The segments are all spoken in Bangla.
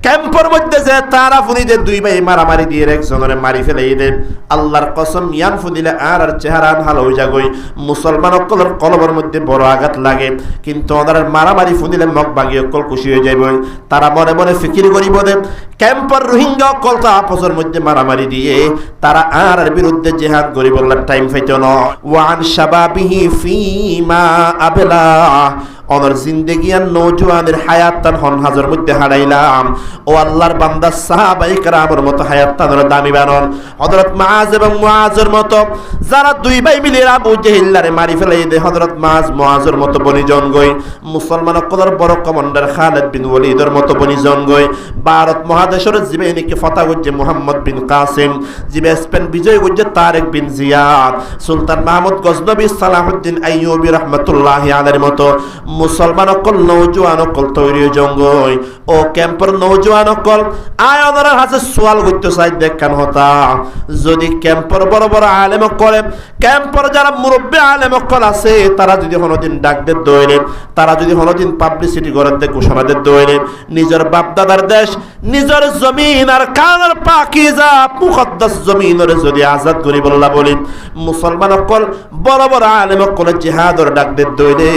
ক্যাম্পের মধ্যে যে তারা ফুনিতে দুই ভাই মারামারি দিয়ে একজনের মারি ফেলে দেন। আল্লাহর কসম ইয়ান ফুনিলে আর চেহারা ভালো হয়ে যাগই। মুসলমান অকলের কলবের মধ্যে বড় আঘাত লাগে, কিন্তু ওদের মারামারি ফুনিলে মগ ভাঙি অকল খুশি হয়ে যাইব। তারা মনে মনে ফিকির করিব দে ক্যাম্পের রোহিঙ্গা অকলটা আপসের মধ্যে মারামারি দিয়ে তারা আর বিরুদ্ধে জিহাদ করিব টাইম পাইতো না। ওয়ান শাবাবিহি ফিমা আবলা, ওনার জিন্দেগি আর নওজোয়ানের হায়াত তান হাজার মধ্যে হারাইলাম। ও আল্লাহর বান্দা সাহাবায়ে কেরামের মতো হায়াত তানের দামি বানন। হযরত মুআজ এবং মুআজের মতো যারা দুই ভাই মিলে আবু জেহেলারে মারি ফেলাই দে, হযরত মুআজের মতো বনিজন গই। মুসলমান অকলের বড় কমান্ডার খালিদ বিন ওয়ালিদের মতো বনিজন গই। ভারত মহাদেশের জিবে নাকি ফতা গজ্জে মুহাম্মদ বিন কাসিম, জিবে স্পেন বিজয় গজ্জে তারেক বিন জিয়াদ, সুলতান মাহমুদ গজনবী, সালাহুদ্দিন আইয়ুবী রাহমাতুল্লাহি আলাইহির মতো মুসলমান অকল নওজোয়ান অকল তৈরি জঙ্গই। ও ক্যাম্পের নওজোয়ান অকল আয় ওনার হাতে সোয়াল করতে চাই দেখান হতা যদি ক্যাম্পের বড় বড় আলেম করে, ক্যাম্পের যারা মুরব্বী আলেম অকল আছে তারা যদি কোনোদিন ডাকদের দৌড়ে, তারা যদি কোনোদিন পাবলিসিটি করার দে ঘোষণাদের দৌড়ে, নিজের বাপদাদার দেশ নিজের জমিন আর কানার পাকিজা মুকদ্দাস জমিনের যদি আজাদ করি বল্লা বলি, মুসলমান অকল বড় বড় আলেম অকলের জিহাদর ডাকদের দৌড়ে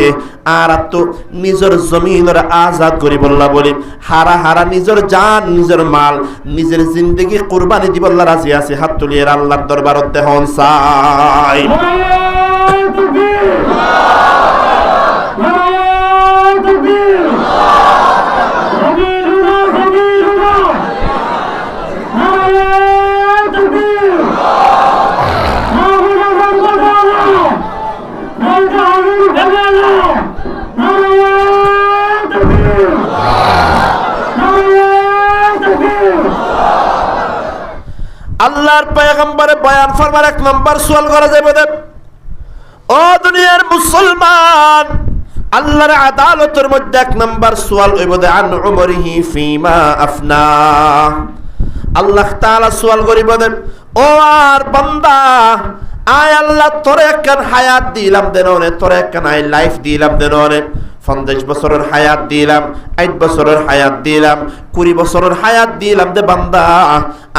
আর তো নিজের জমিনের আজাদ করি বল্লা বলি, হারা হারা নিজের জান নিজের মাল নিজের জিন্দেগি কুরবানি দি বল্লা রাজি আছে। হাত তুলিয়ে আল্লাহর দরবারত দেহন চাই। আল্লাহর পয়গম্বরে বয়ান ফরমার এক নম্বর সওয়াল করা যাবে দে, ও দুনিয়ার মুসলমান, আল্লাহর আদালতের মধ্যে এক নম্বর সওয়াল হইব দে আন উমরিহি ফিমা আফনা। আল্লাহ তাআলা সওয়াল করিব দে, ও আর বান্দা আয় আল্লাহ তোরে একখান হায়াত দিলাম দেনরে, তোরে একখান আই লাইফ দিলাম দেনরে, 50 বছরের হায়াত দিলাম, 8 বছরের হায়াত দিলাম, 20 বছরের হায়াত দিলাম দে বান্দা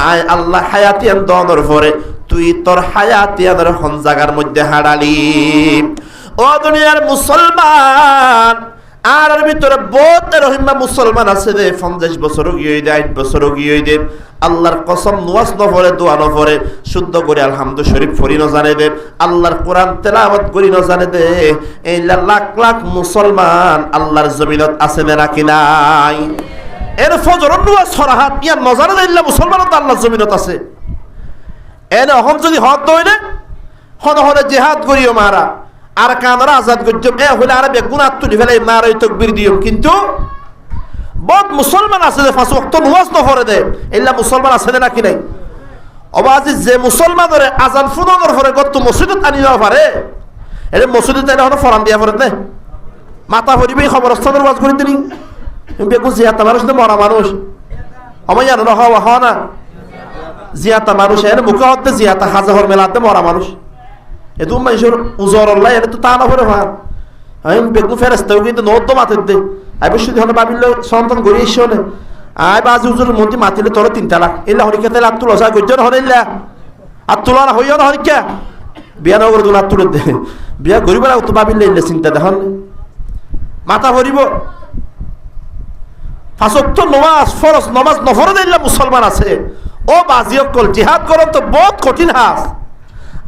আয় আল্লাহ হায়াতিয়ান দনর পরে তুই তোর হায়াতিয়ানের হন জায়গার মধ্যে হারালি। ও দুনিয়ার মুসলমান, আর ভিতরে বহুত রহিমা মুসলমান আছে দে 50 বছরও গিয়ে দে, 8 বছরও গিয়ে দে, আল্লাহর কসম নামাজ ন পড়ে, দোয়া ন পড়ে, শুদ্ধ করে আলহামদু শরীফ পড়ি ন জানে দে, আল্লাহর কোরআন তেলাওয়াত করি ন জানে দে। এই লাখ লাখ মুসলমান আল্লাহর জমিনত আছে নাকি নাই? এর ফজরের নামাজ সরাহাত ইয়া নজারে দিল্লা মুসলমান তো আল্লাহর জমিনত আছে। এনে হন যদি হক দইলে হন হন জিহাদ করিও মারা আর কানরা আজাদ করছো এ হলে আর বেগুন আত্মনি ফেলে মারাই তকবীর দিও, কিন্তু বহুত মুসলমান আছে যে 5 ওয়াক্ত নামাজ ন পড়ে দে, এলা মুসলমান আছে নাকি নাই? অবাজি যে মুসলমানের আজান ফুনানোর পরে কত মসজিদত আনি যাওয়া পারে, এটা মসজিদত এনে হলো ফরান দিয়া পড়ে দে মাথা ভরিবে খবরস্থানের ওয়াজ করে দিনি বেগুন জিয়াতা মানুষ না মরা মানুষ আমায় জানো না হওয়া না জিয়াতা মানুষ এর মুখে হতে জিয়াতা হাজার মেলাতে মরা মানুষ এত মানুষের উজর আল্লাহ এটা তো তা না করে ভার আমি বেগুন ফেরেস্তাও কিন্তু নদ্য মাথের দে আইব শুধু হলে ভাবিলে সন্তান গড়ি এসে হলে আই বাজি উজুর মন্ত্রী মাতিলে তোর 3 লাখ এলা হরিকা তাহলে আর তুলা গজ্জন হরিল্লা আর তোলা হইয়া না হরিকা বিয়া নগর দুন আর তুলে দে বিয়া গরিব না তো ভাবিলে এলে চিন্তা দেখুন মাথা ভরিব 5 ওয়াক্ত নামাজ ফরজ নামাজ নফর দিল্লা মুসলমান আছে। ও বাজি অকল জিহাদ করন তো বহুত কঠিন হাস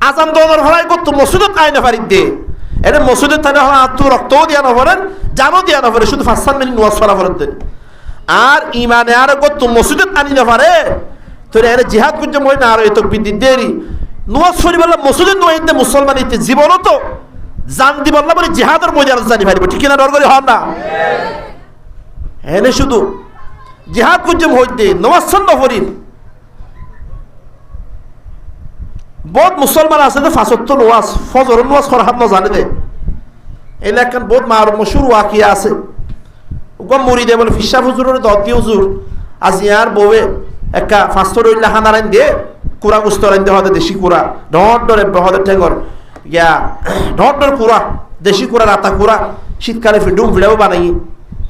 আজান দোনোর হলাই কত মসজিদত আইনা পারি দে এটা মসজিদে তাহলে হল আত্ম রক্তও দিয়া নভরেন জানো দিয়া নভরে শুধু 5 মিনিট নামাজ পড়া ফরত দেন আর ইমানে আর কত মসজিদত আনি না পারে তোর এর জিহাদ করতে মই না আর এত বিদ্যি দেরি নামাজ পড়ি বলে মসজিদে নয় দে মুসলমান ইতে জীবন তো জান দি বললা বলে জিহাদের মধ্যে আর জানি পারিব ঠিক না ডর করে হন না এনে শুধু জিহাদ করতে মই দে নামাজ ন পড়ি বহুত মুসলমান আছে যে 5 ওয়াক্ত নামাজ ফজর নামাজ করা হাত না জানে দে এলাকান বহুত মশহুর ওয়াকিয়া আছে ওগম মুরিদে বলে ফিসা হুজুরের দতি হুজুর আজ ইয়ার বউয়ে একা ফাস্তর ইল্লা হানারাইন দে কুরা গুস্তরাইন দে হদে দেশি কুরা ডট ডরে হদে ঠেঙ্গর ইয়া ডট ডর কুরা দেশি কুরা রাতা কুরা শীতকালে ফিডুম ভিড়াও বানাই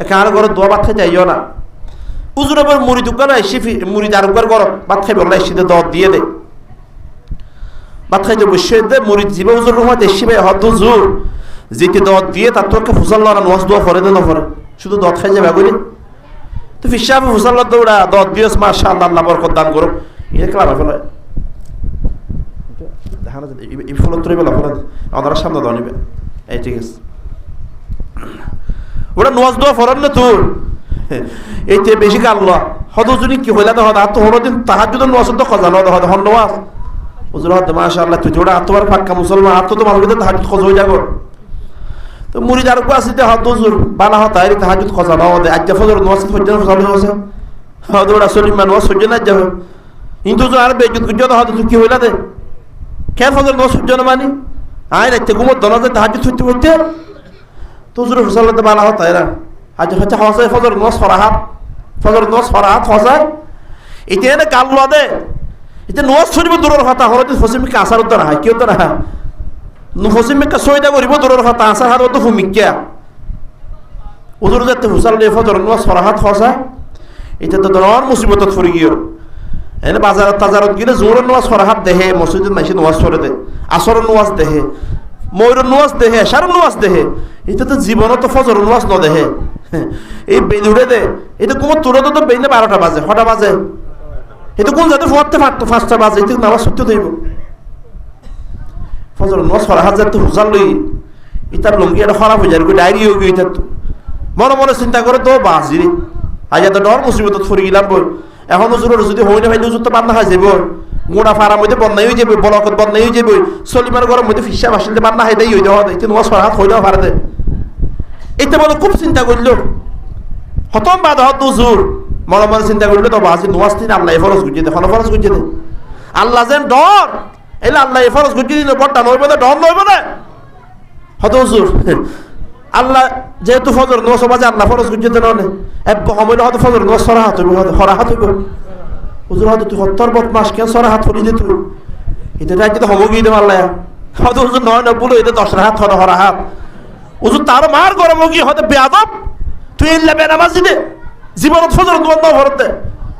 একা আর ঘরে দোয়া ভাত খাইতে যাইও না উজুর আবার মুড়ি দোকানে এসে মুড়ি দারুকার গরম ভাত খাইবে আল্লাহ এসে দর দিয়ে দে ভাত খাইতে বসে দে মুড়ি জিবে উজুর রহমত এসে হত উজুর যেতে দর দিয়ে তার তোকে ফুসাল লড়া নোয়াজ দোয়া ফরে দে না ফরে শুধু দর খাই যাবে বলি তো ফিসাব ফুসাল দৌড়া দর দিয়েস মাশা আল্লাহ আল্লাহ বরকত দান করো এটা ক্লাব ফেলে দেখা না এই ফলত তৈরি বলা ফলে আমাদের সামনে দেওয়া নিবে এই ঠিক আছে ওটা নোয়াজ দোয়া ফরান না তোর এইতে বেশি কাল্লা হদজনী কি হইলা তো হদ তো হরদিন তাহাজ্জুদ নোয়াজ তো খজানো হদ হন নোয়াজ হুজুর হদ মাশাআল্লাহ তুই ওটা আতবার পাক্কা মুসলমান আত তো মানুষ তাহাজ্জুদ খজ হই যাগো তো মুরিদ আর কো আসিতে হদ হুজুর বালা হত আইরি তাহাজ্জুদ খজানো হদ আজ ফজর নোয়াজ ফজর ফজর হইছে হদ ওটা সলিমান নোয়াজ সহ্য না যাবে কিন্তু তো আর বেজুদ গুজদ হদ তুই কি হইলা দে কে ফজর নোয়াজ সহ্য না মানি আই রাতে ঘুমত দনাতে তাহাজ্জুদ হইতে হইতে তো হুজুর ফজলতে বালা হত আইরা আজ হচ্ছে হসে ফজর নোয়াজ ফরাহাত হসায় এটা এনে গাল দে এটা নোয়াজ শরীফ দূরের কথা হরতে ফসিমিকে আসার উত্তর হয় কেউ তো না ফসিমিকে সইদা করিব দূরের কথা আসার হাত তো ফুমিকা উজুর যাতে হুসাল দিয়ে ফজর নোয়াজ ফরাহাত হসায় এটা তো দর মুসিবতত ফুরি গিয়ে এনে বাজারত তাজারত গেলে জোর নোয়াজ ফরাহাত দেহে মসজিদে মাইসে নোয়াজ ফরে দে আসর নোয়াজ দেহে ময়ূর নোয়াজ দেহে সার নোয়াজ দেহে এটা তো জীবনত ফজর নোয়াজ ন দেহে এই বেদ উড়ে দে এটা কোন তুলে তো বেইনে 12টা বাজে 6টা বাজে এটা কোন যাতে পড়তে পারতো 5টা বাজে এটা নামাজ সত্য দেব ফজর নোয়াজ ফরাহাত যাতে হুসাল লই ইতার লঙ্গি এটা খারাপ হয়ে যায় ডায়রি হয়ে গিয়ে তো মনে মনে চিন্তা করে তো বাজি রে আজ এত ডর মুসিবত ফুরি গেলাম বল এখন হুজুরের যদি হই না ভাই হুজুর তো বান্না খাই যাব মোড়া ফারার মধ্যে বন্যাই হয়ে যাবে বলকত বন্যাই হয়ে যাবে সলিমার ঘরের মধ্যে ফিসা বাসিলে বান্না খাই দেই হই দেওয়া এটা নোয়াজ ফরাহাত হই দেওয়া পারে এটা বলে খুব চিন্তা করলো হতম বাদ হত হুজুর মনে মনে চিন্তা করলো তো বাজি নোয়াজ দিন আল্লাহ ফরজ গুজিয়ে দে ফরজ গুজিয়ে দে আল্লাহ যেন ডর এলে আল্লাহ ফরজ গুজিয়ে দিলে বড়টা নইব না ডর নইব না হত হুজুর আল্লাহ যেহেতু ফজর নোয়াজ বাজে আল্লাহ ফরজ গুজিয়ে দে ননে এক সময় হয়তো ফজর নোয়াজ সরাহাত হইব হরাহাত হইব হুজুর হয়তো তুই হত্তর বদমাস কেন সরাহাত হরি দে তুই এটা রাজ্যে তো হমগিয়ে দেব আল্লাহ হয়তো হুজুর নয় না বলো এটা 10 হাত হরাহাত হুজুর তার মার গরম গিয়ে হয়তো বেয়াদব তুই এলে বেনামাজি দে জীবনত ফজর নোয়াজ না ভরতে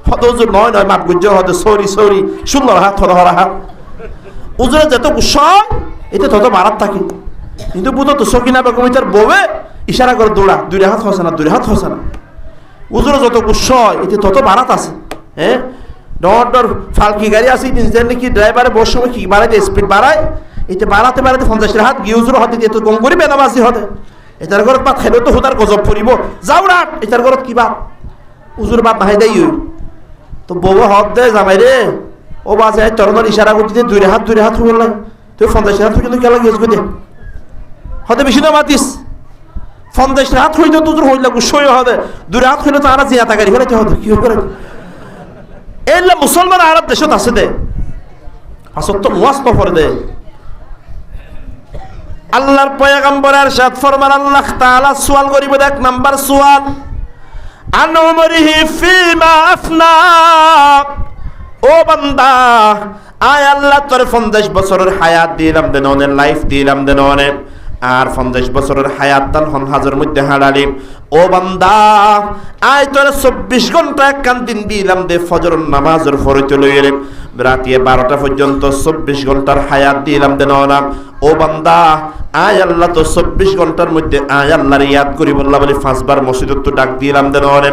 হয়তো হুজুর নয় মাপ গুজ্জে হয়তো সরি 16 হাত হরাহাত হুজুরের যত গুসায় এটা তত বাড়াত থাকে কিন্তু বুঝো তো সকিনা বেগম তার বউয়ে ইশারা করে দৌড়া 2 হাত হসে না 2 হাত হসে না হুজুরের যত গুসায় এটা তত বাড়াত আছে হ্যাঁ ডর ফালকি গাড়ি আছে জানি কি ড্রাইভারে বসে সময় কি বাড়াইতে স্পিড বাড়ায় এটা বাড়াতে 50 হাত গিয়ে হুজুর হতে এত কম করে বেনামাজি হতে এটার ঘরত পাত খাইলে তো হুদার গজব পড়িব যাও রাত এটার ঘরত কি বাপ হুজুর বাপ নাহাই দেই তো বউ হত দে জামাই রে ও বাজে তোর ইশারা করতে 2 হাত হইল না তুই 50 হাত হইল কেলা গেছ গদে হতে বেশি না মাতিস 50 হাত হইল তো তোর হইল গুছই হতে 2 হাত হইল তো আর জিয়াতা গাড়ি ফেলাইতে হতে কি করে এলা মুসলমান আরব দেশত আছে দে আসত তো নোয়াজ পড়ে দে আল্লাহর পয়গম্বর ارشاد ফরমান আল্লাহ তাআলা সওয়াল করিব এক নাম্বার সওয়াল আন উমরিহি ফিমা আফনা ও বান্দা আয় আল্লাহ তোর 50 বছরের হায়াত দিলাম দেন অনেক লাইফ দিলাম দেন অনেক আর 50 বছরের হায়াত দান হন হাজার মধ্যে হারালি ও বান্দা আয় তোর 24 ঘন্টা একখান দিন দিলাম দে ফজরের নামাজের ফরতে লইরে রাতে 12টা পর্যন্ত 24 ঘন্টার হায়াত দিলাম দেন না ও বান্দা আয় আল্লাহ তো 24 ঘন্টার মধ্যে আয় আল্লাহর ইয়াদ করি বললা বলে 5 বার মসজিদত তো ডাক দিলাম দেন না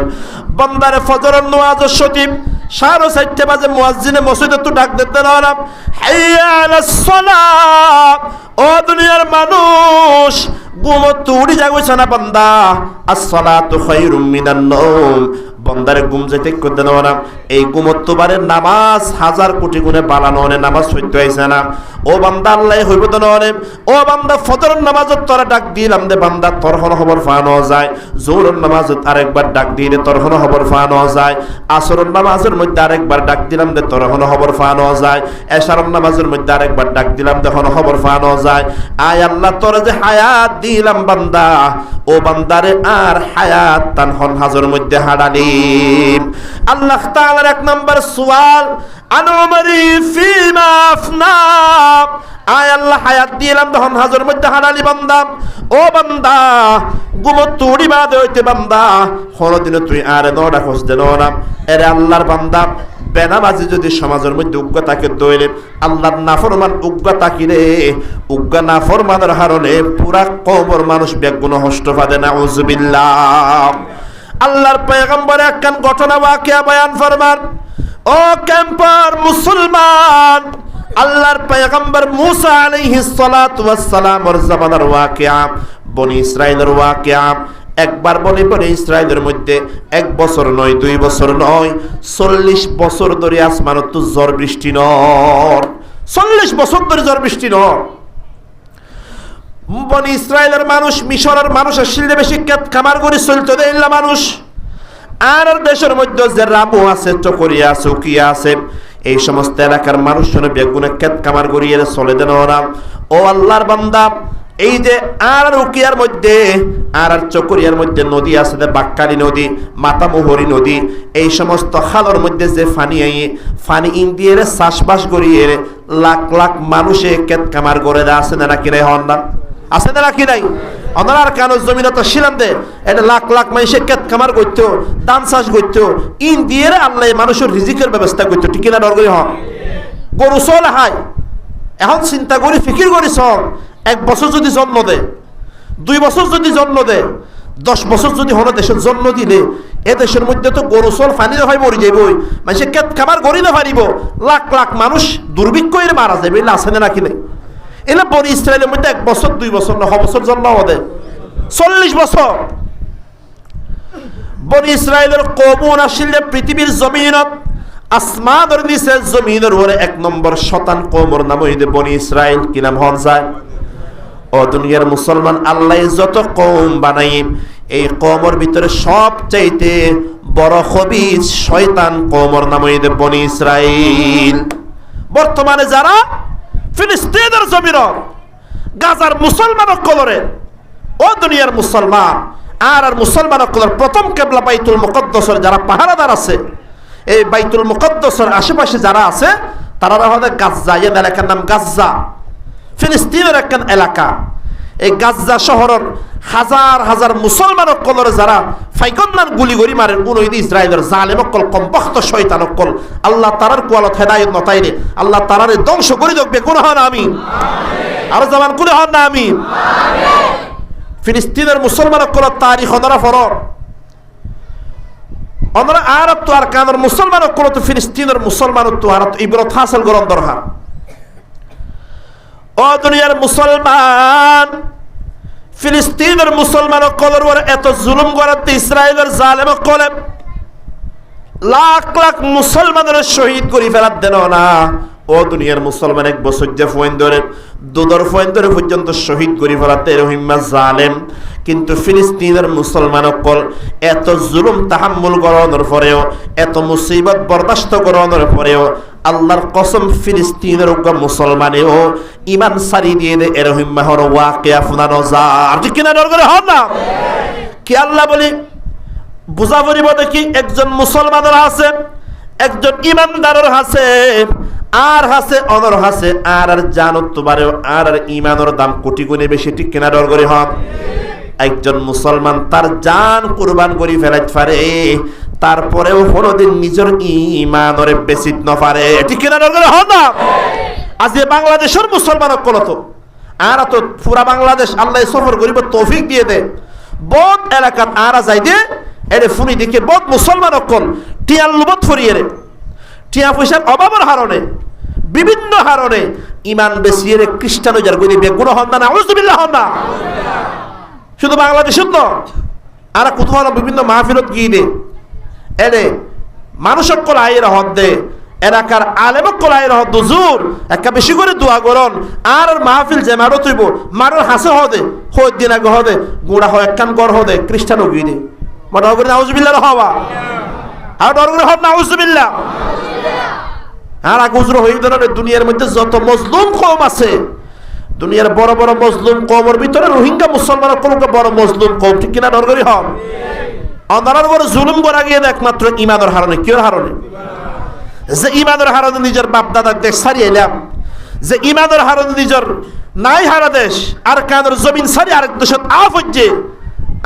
বান্দারে ফজরের নামাজের সতিব 4:30 বাজে মুয়াজ্জিনে মসজিদত তো ডাক দিতে না হাইয়া আলাস সালাত ও দুনিয়ার মানুষ ঘুমত উড়ি যাগছ না বান্দা as-salatu khairum minan nawm বন্দারে ঘুম যেতে করতে দেওয়া না এই ঘুমত বারে নামাজ 1000 কোটি গুণে বাড়ানো অনে নামাজ হইতে আইছে না ও বান্দা আল্লাহ হইব তো নরে ও বান্দা ফজরের নামাজত তোরা ডাক দিলাম দে বান্দা তোর হন খবর ফানো যায় জোহরের নামাজত আরেকবার ডাক দিলে তোর হন খবর ফানো যায় আসরের নামাজের মধ্যে আরেকবার ডাক দিলাম দে তোর হন খবর ফানো যায় এশারের নামাজের মধ্যে আরেকবার ডাক দিলাম দে হন খবর ফানো যায় আয় আল্লাহ তোর যে হায়াত দিলাম বান্দা ও বান্দারে আর হায়াত তান হন হাজর মধ্যে হারালি কারীম। আল্লাহ তাআলার এক নম্বর সওয়াল, আন উমরি ফিমা আফনা। আয় আল্লাহ হায়াত দিলাম তখন হাজর মধ্যে হারালি বান্দা, ও বান্দা গুমত তুড়ি বাদে হইতে বান্দা কোনদিন তুই আর নড়া খুঁজতে নড়াম। এরে আল্লাহর বান্দা, বেনামাজি যদি সমাজের মধ্যে উগ্র তাকে দইলে আল্লাহর নাফরমান উগ্র তাকিরে, উগ্র নাফরমানের হারণে পুরা কবর মানুষ বেগুন হষ্ট ফাদে, নাউযুবিল্লাহ। আল্লাহর পয়গম্বর একখান ঘটনা ওয়াকিয়া বয়ান ফরমান, ও ক্যাম্পার মুসলমান, আল্লাহর পয়গম্বর মুসা আলাইহিস সালাতু ওয়াস সালামের জামানার ওয়াকিয়া, বনি ইসরাইলের ওয়াকিয়া। একবার বনি ইসরাইলের মধ্যে 1 বছর নয়, 2 বছর নয়, 40 বছর ধরে আসমানত তো ঝড় বৃষ্টি নয়। 40 বছর ধরে ঝড় বৃষ্টি নয়। বনি ইসরাইলের মানুষ, মিশরের মানুষের শিল্পে বেশি ক্ষেত খামার করে চলতে দেয় মানুষ। আর দেশের মধ্যে যে রামু আছে, চকরিয়া আছে, উকিয়া আছে, এই সমস্ত এলাকার মানুষ বেগুনে ক্ষেত খামার করিয়ে চলে দেন ওরা। ও আল্লাহর বান্দা, এই যে আর উকিয়ার মধ্যে আর চকরিয়ার মধ্যে নদী আছে, বাক্কালি নদী, মাতামুহরি নদী, এই সমস্ত খালের মধ্যে যে ফানি ইন্দিয়ে চাষবাস করিয়ে লাখ লাখ মানুষে ক্ষেত খামার করে দেয়, আছে না নাকি নাই? হন্ডা আছে না নাকি নাই? অনার কেন জমিন তো ছিলাম দে, এটা লাখ লাখ মানুষের ক্ষেত খামার করতো, ধান চাষ করতো, ইন্দিয়ে আল্লাহ মানুষের রিজিকের ব্যবস্থা করতো, ঠিক না? ডর করি হন গরু চল হাই। এখন চিন্তা করি, ফিকির করি চল, 1 বছর যদি জন্ম দেয়, 2 বছর যদি জন্ম দেয়, 10 বছর যদি হলো দেশের জন্ম দিলে, এ দেশের মধ্যে তো গরু চল ফানি হয় মরি যাইবই, মানুষের ক্ষেত খামার করি না পারিব, লাখ লাখ মানুষ দুর্ভিক্ষ এর মারা যাবে। এগুলো আছে না নাকি নেই? এগুলো বনি ইসরায়েলের মধ্যে 1 বছর 2 বছর না, 6 বছর জন্ম হবে, 40 বছর। বনি ইসরায়েলের কওম আসিল পৃথিবীর জমিনত, আসমানের নিচে জমিনের উপরে 1 নম্বর শতান কওমের নাম হইছে বনি ইসরায়েল। কি নাম হন যায়? ও দুনিয়ার মুসলমান, আল্লাহ যত কওম বানাই, এই কওমের ভিতরে সবচাইতে বড় খবিস শয়তান কওমের নাম হইছে বনি ইসরায়েল। বর্তমানে যারা ফিলিস্তিনের জমিন গাজার মুসলমান কলরে, ও দুনিয়ার মুসলমান আর মুসলমান কলর প্রথম কেবলা বাইতুল মুকদ্দাসের যারা পাহারাদার আছে, এই বাইতুল মুকদ্দাসের আশেপাশে যারা আছে, তারা হচ্ছে গাজ্জা। এই এলাকার নাম গাজ্জা, ফিলিস্তিনের একটা এলাকা। এই গাজ্জা শহরের হাজার হাজার মুসলমান কলর যারা ফাইকন্নান গুলি গড়ি মারেন, উনইদ ইসরায়েলের জালেম অকল, কমবখ্ত শয়তান অকল, আল্লাহ তারার কোয়ালত হেদায়েত নতাইরে আল্লাহ তারারে ধ্বংস করে দেখবে। কোন হন আমিন? আরো জামান কোন হন না আমিন? ফিলিস্তিনের মুসলমান অকল তারিখ ওনারা ফরর, ওনারা আরব তো আর কানের মুসলমান অকল তো ফিলিস্তিনের মুসলমান তো আর ইবরত হাসিল করন দরকার। ও দুনিয়ার মুসলমান, ফিলিস্তিনের মুসলমান কলর এত জুলুম করাতে ইসরায়েলের জালেম কলে লাখ লাখ মুসলমানের শহীদ করে ফেলার দেন না। ও দুনিয়ার মুসলমান 1 বছর যে ফোন ধরে, 2 ফোন ধরে পর্যন্ত শহীদ করে ফেলাতে রহিমা জালেম। কিন্তু ফিলিস্তিনের মুসলমান কল এত জুলুম তাহাম্মুল করানোর পরেও, এত মুসিবত বরদাস্ত করানোর পরেও আল্লাহর কসম ফিলিস্তিনের মুসলমানেও ইমান সারি দিয়ে দে এরহিম মাহর ওয়াকিয়া ফুনানো যার, ঠিক কিনা? ডর করে হন না কি? আল্লাহ বলি বুঝা পড়িব দেখি, একজন মুসলমানের আছে, একজন ইমানদারের আছে, আর হাসে অনর হাসে, আর জানত তোমারও আর ইমানের দাম কোটি গুণে বেশি, ঠিক কিনা? ডর করে হন। একজন মুসলমান তার জান কুরবান করে ফেলাইতে পারে, তারপরেও কোনদিন নিজের ইমানরে বেচিত না পারে, ঠিক কিনা? ডর করে হন না। আজ বাংলাদেশের মুসলমান কলত আর তো পুরা বাংলাদেশ আল্লাহ সফর করিব তৌফিক দিয়ে দে, বহুত এলাকাত আর যাই দে এরে ফুনি দিকে বহুত মুসলমান অকল টিয়ার লুবত ফরিয়ে রে, টিয়া পয়সার অভাবের হারণে, বিভিন্ন হারণে ইমান বেশিয়ে রে খ্রিস্টান যার গরি বেগুন হন না, নাউযুবিল্লাহ হন না। শুধু বাংলাদেশের তো আর কোথাও বিভিন্ন মাহফিলত গিয়ে দে, এরে মানুষ অকল আয়ের হদ দে, এলাকার আলেম অকল আয়ের হদ দুজুর একটা বেশি করে দোয়া করন। আর মাহফিল যে মারো তুইব মারোর হাসে হদে, হদ দিন আগে হদে গুড়া হয় একখান গড় হদে খ্রিস্টানও গিয়ে দে, মনে হবে নাউযুবিল্লাহ হওয়া আর ডর করে হব নাউযুবিল্লাহ। আর আগুজর হয়ে ধরনের দুনিয়ার মধ্যে যত মজলুম কওম আছে, দুনিয়ার বড় বড় মজলুম কওমের ভিতরে রোহিঙ্গা মুসলমানের কোনো বড় মজলুম কওম, ঠিক কিনা? ডর করি হব অনারার উপর জুলুম করা গিয়ে একমাত্র ইমানের হারণে। কির হারণে? যে ইমানের হারণে নিজের বাপ দাদার দেশ ছাড়িয়ে এলাম, যে ইমানের হারণে নিজের নাই হারা দেশ আর কানের জমিন ছাড়ি আরেক দেশত আফ হচ্ছে,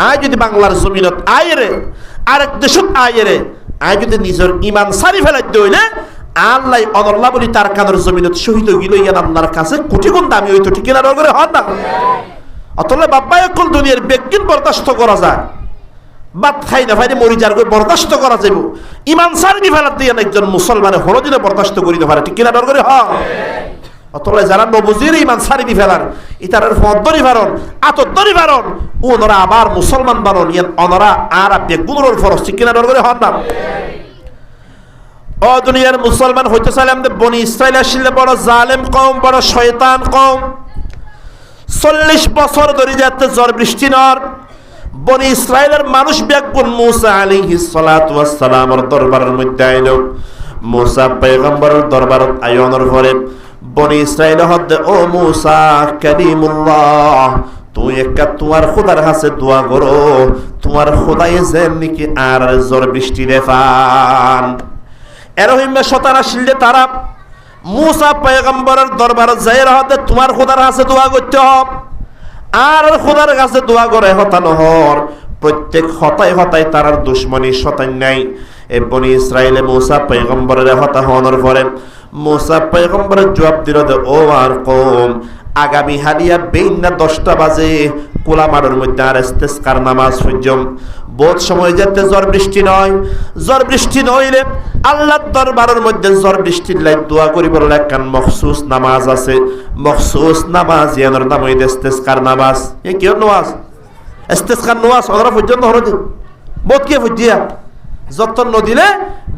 আয় যদি বাংলার জমিনত আয়রে আরেক দেশত আয়রে, আয় যদি নিজের ইমান সারি ফেলাইতে হইলে আল্লাহ অনল্লা বলি তার কানের জমিনত শহীদ গিল ইয়ান আল্লাহর কাছে কোটি গুণ দামি হইতো। ঠিক কিনা করে হন না? অতলে বাপ্পা একল দুনিয়ার বেগিন বরদাস্ত করা যায়, বাদ খাই না ভাই মরি যার বরদাস্ত করা যাব, ইমান সারি ফেলার দিয়ে একজন মুসলমানের হলদিনে বরদাস্ত করিতে পারে। ঠিক কিনা করে হ? অতলে যারা নবজির ইমান সারি দি ফেলার ইতারের ফদরি ভারণ আতদরি ভারণ ওনারা আবার মুসলমান বানন ইয়ান অনরা আর বেগুনের ফরজ। ঠিক কিনা করে হন না? ও দুনিয়ার মুসলমান হইতে চাইলে আমাদের বনি ইসরাইল আসলে বড় জালেম কওম, বড় শয়তান কওম। 40 বছর ধরে যাতে ঝড় বৃষ্টি নর বনি ইসরাইলের মানুষ বেগুন মুসা আলাইহিস সালাতু ওয়াস সালামের দরবারের মধ্যে আইলো। মুসা পয়গম্বরের দরবারত আয়োনের পরে বনি ইসরাইল হদ্দে ও মুসা কালিমুল্লাহ, তুই একটা তোমার খোদার কাছে দোয়া করো, তোমার খোদাই যেন নাকি আর ঝড় বৃষ্টি দেখান। এরহিমে শতারা শিলদে তারা মুসা পয়গম্বরের দরবার যাই রহতে তোমার খোদার কাছে দোয়া করতে হবে। আর খোদার কাছে দোয়া করে হতা নহর প্রত্যেক হতায় হতায় তারার দুশ্মনী শতান নাই। এ বনি ইসরাইলে মুসা পয়গম্বরের হতা হওয়ার পরে মুসা পয়গম্বরের জবাব দিল যে ও আর কওম, আগামী হালিয়া বেইন্না 10টা বাজে কোলামারের মধ্যে আর ইস্তেসকার নামাজ পড়জম। বহুত সময় যেতে ঝড় বৃষ্টি নয়, ঝড় বৃষ্টি নইলে আল্লাহর দরবারের মধ্যে ঝড় বৃষ্টির লাই দোয়া করিবার একখান মখসুস নামাজ আছে। মখসুস নামাজ ইয়ানোর নাম হইল ইস্তেসকার নামাজ। এ কি নামাজ? ইস্তেসকার নামাজ ওরা পর্যন্ত হরদি বহুত কে ফুজিয়া যতন নদিলে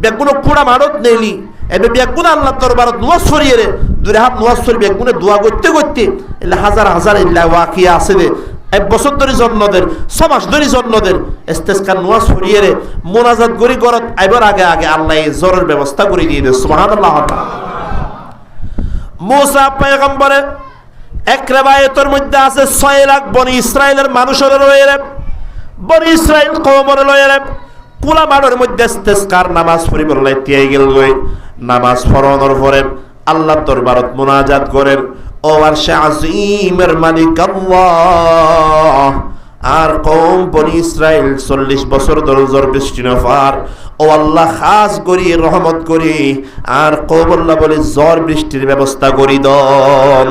বেগুনো কুড়া মারত নেলি এবে বেগুন আল্লাহর দরবারত নামাজ পড়িয়ে রে দুই হাত নামাজ পড়ি বেগুনে দোয়া করতে করতে এলা হাজার হাজার ইল্লা ওয়াকিয়া আছে রে। 1 বছর ধরে জন্মদের 6 মাস ধরে জন্মদের ইস্তেসকার নামাজ পড়িয়ে রে মোনাজাত করি গরত আইবার আগে আগে আল্লাহ জোরের ব্যবস্থা করে দিয়ে দে। সুবহানাল্লাহ। মুসা পয়গম্বরে এক রিওয়ায়াতের মধ্যে আছে 6 লাখ বনি ইসরাইলের মানুষের রয়েছে, বনি ইসরাইল কওমের রয়েছে কুলা মাঠের মধ্যে ইস্তেসকার নামাজ পড়িবার লাই তিয়াই গেল। নামাজ পড়ানোর পরে আল্লাহর দরবারত মুনাজাত করেন, ও আরশে আজিমের মালিক আল্লাহ। আর কওম বনি ইসরাইল 40 বছর ধরে ঝড় বৃষ্টি নফার, ও আল্লাহ খাস করি রহমত করি আর কওমল্লাহ বলে ঝড় বৃষ্টির ব্যবস্থা করি দন।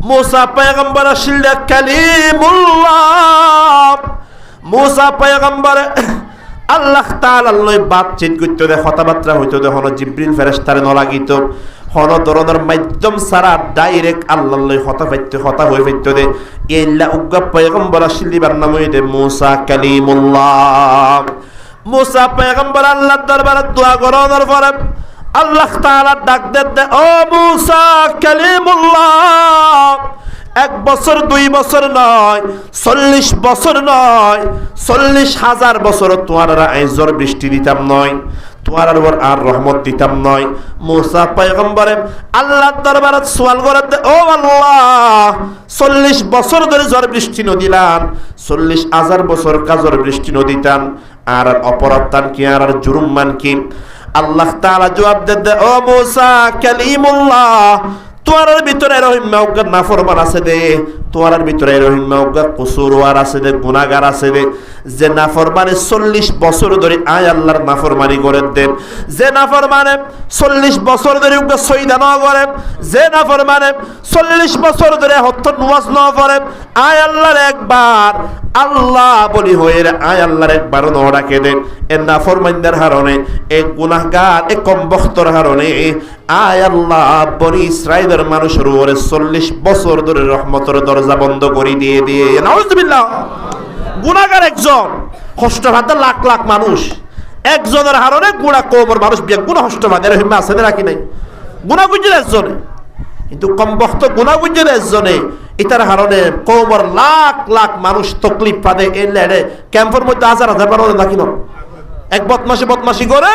মুসা পয়গম্বর আসলে কালিমুল্লাহ। মুসা পয়গম্বর আল্লাহ তাআলার লই বাতচিত করতে দে, কথাবার্তা হইতো দে, হন জিবরিল ফেরেশতারে ন লাগিত, হন ধরনের মাধ্যম ছাড়া ডাইরেক্ট আল্লাহর লই কথা হই ফেলতো দে। ইল্লা উগ্গা পয়গম্বর আসলিবার নাম হইতে মুসা কালিমুল্লাহ। মুসা পয়গম্বর আল্লাহর দরবারে দোয়া করানোর পরে আল্লাহ তাআলা ডাক দে, ও মুসা কালিমুল্লাহ, 1 বছর 2 বছর নয়, 40 বছর নয়, 40,000 বছর তোমার ঝড় বৃষ্টি দিতাম নয়, তোমার উপর আর রহমত দিতাম নয়। মুসা পয়গম্বরে আল্লাহর দরবারে সওয়াল করে, ও আল্লাহ 40 বছর ধরে ঝড় বৃষ্টি নদিলাম, 40,000 বছর ঝড় বৃষ্টি নদিতাম, আর অপরাধ তান কি আর জুরুম মান কি? আল্লাহ তাআলা জবাব দে, ও মুসা কালিমুল্লাহ, তোমার ভিতরে রহিমা নাফরমান আছে দে, তোমার ভিতরে রহিমা কসুরওয়ার আছে দে, গুনাহগার আছে দে। যে নাফরমানে 40 বছর ধরে আয় আল্লাহর নাফরমানি করে দেন, যে নাফরমানে 40 বছর ধরে সইদা ন করে, যে নাফরমানে 40 বছর ধরে হত্য নামাজ ন পড়ে, আয় আল্লাহর একবার আল্লাহ বলি হয়ে আয় আল্লাহর একবার ন ডাকে দেন। এ নাফরমানদের কারণে, এই গুনাহগার এই কমবখতর কারণে আয় আল্লাহ বনি ইসরাইলের মানুষের উপরে 40 বছর ধরে রহমতের দরজা বন্ধ করে দিয়ে দিয়ে। নাউজুবিল্লাহ। গুনাহগার একজন, কষ্ট ভাতে লাখ লাখ মানুষ, একজনের হারণে গুণা কওমের মানুষ বেগুনা কষ্ট ভাতে রহিমা আছে রাখি নাই। গুনাহ বুঝলে একজনে, কিন্তু কমবখত গুনাহ বুঝলে একজনে, এটার কারণে কওমের লাখ লাখ মানুষ তকলিফ পাবে। এই লেড়ে ক্যাম্পের মধ্যে হাজার হাজার মানুষ নাকি না, এক বদমাশি করে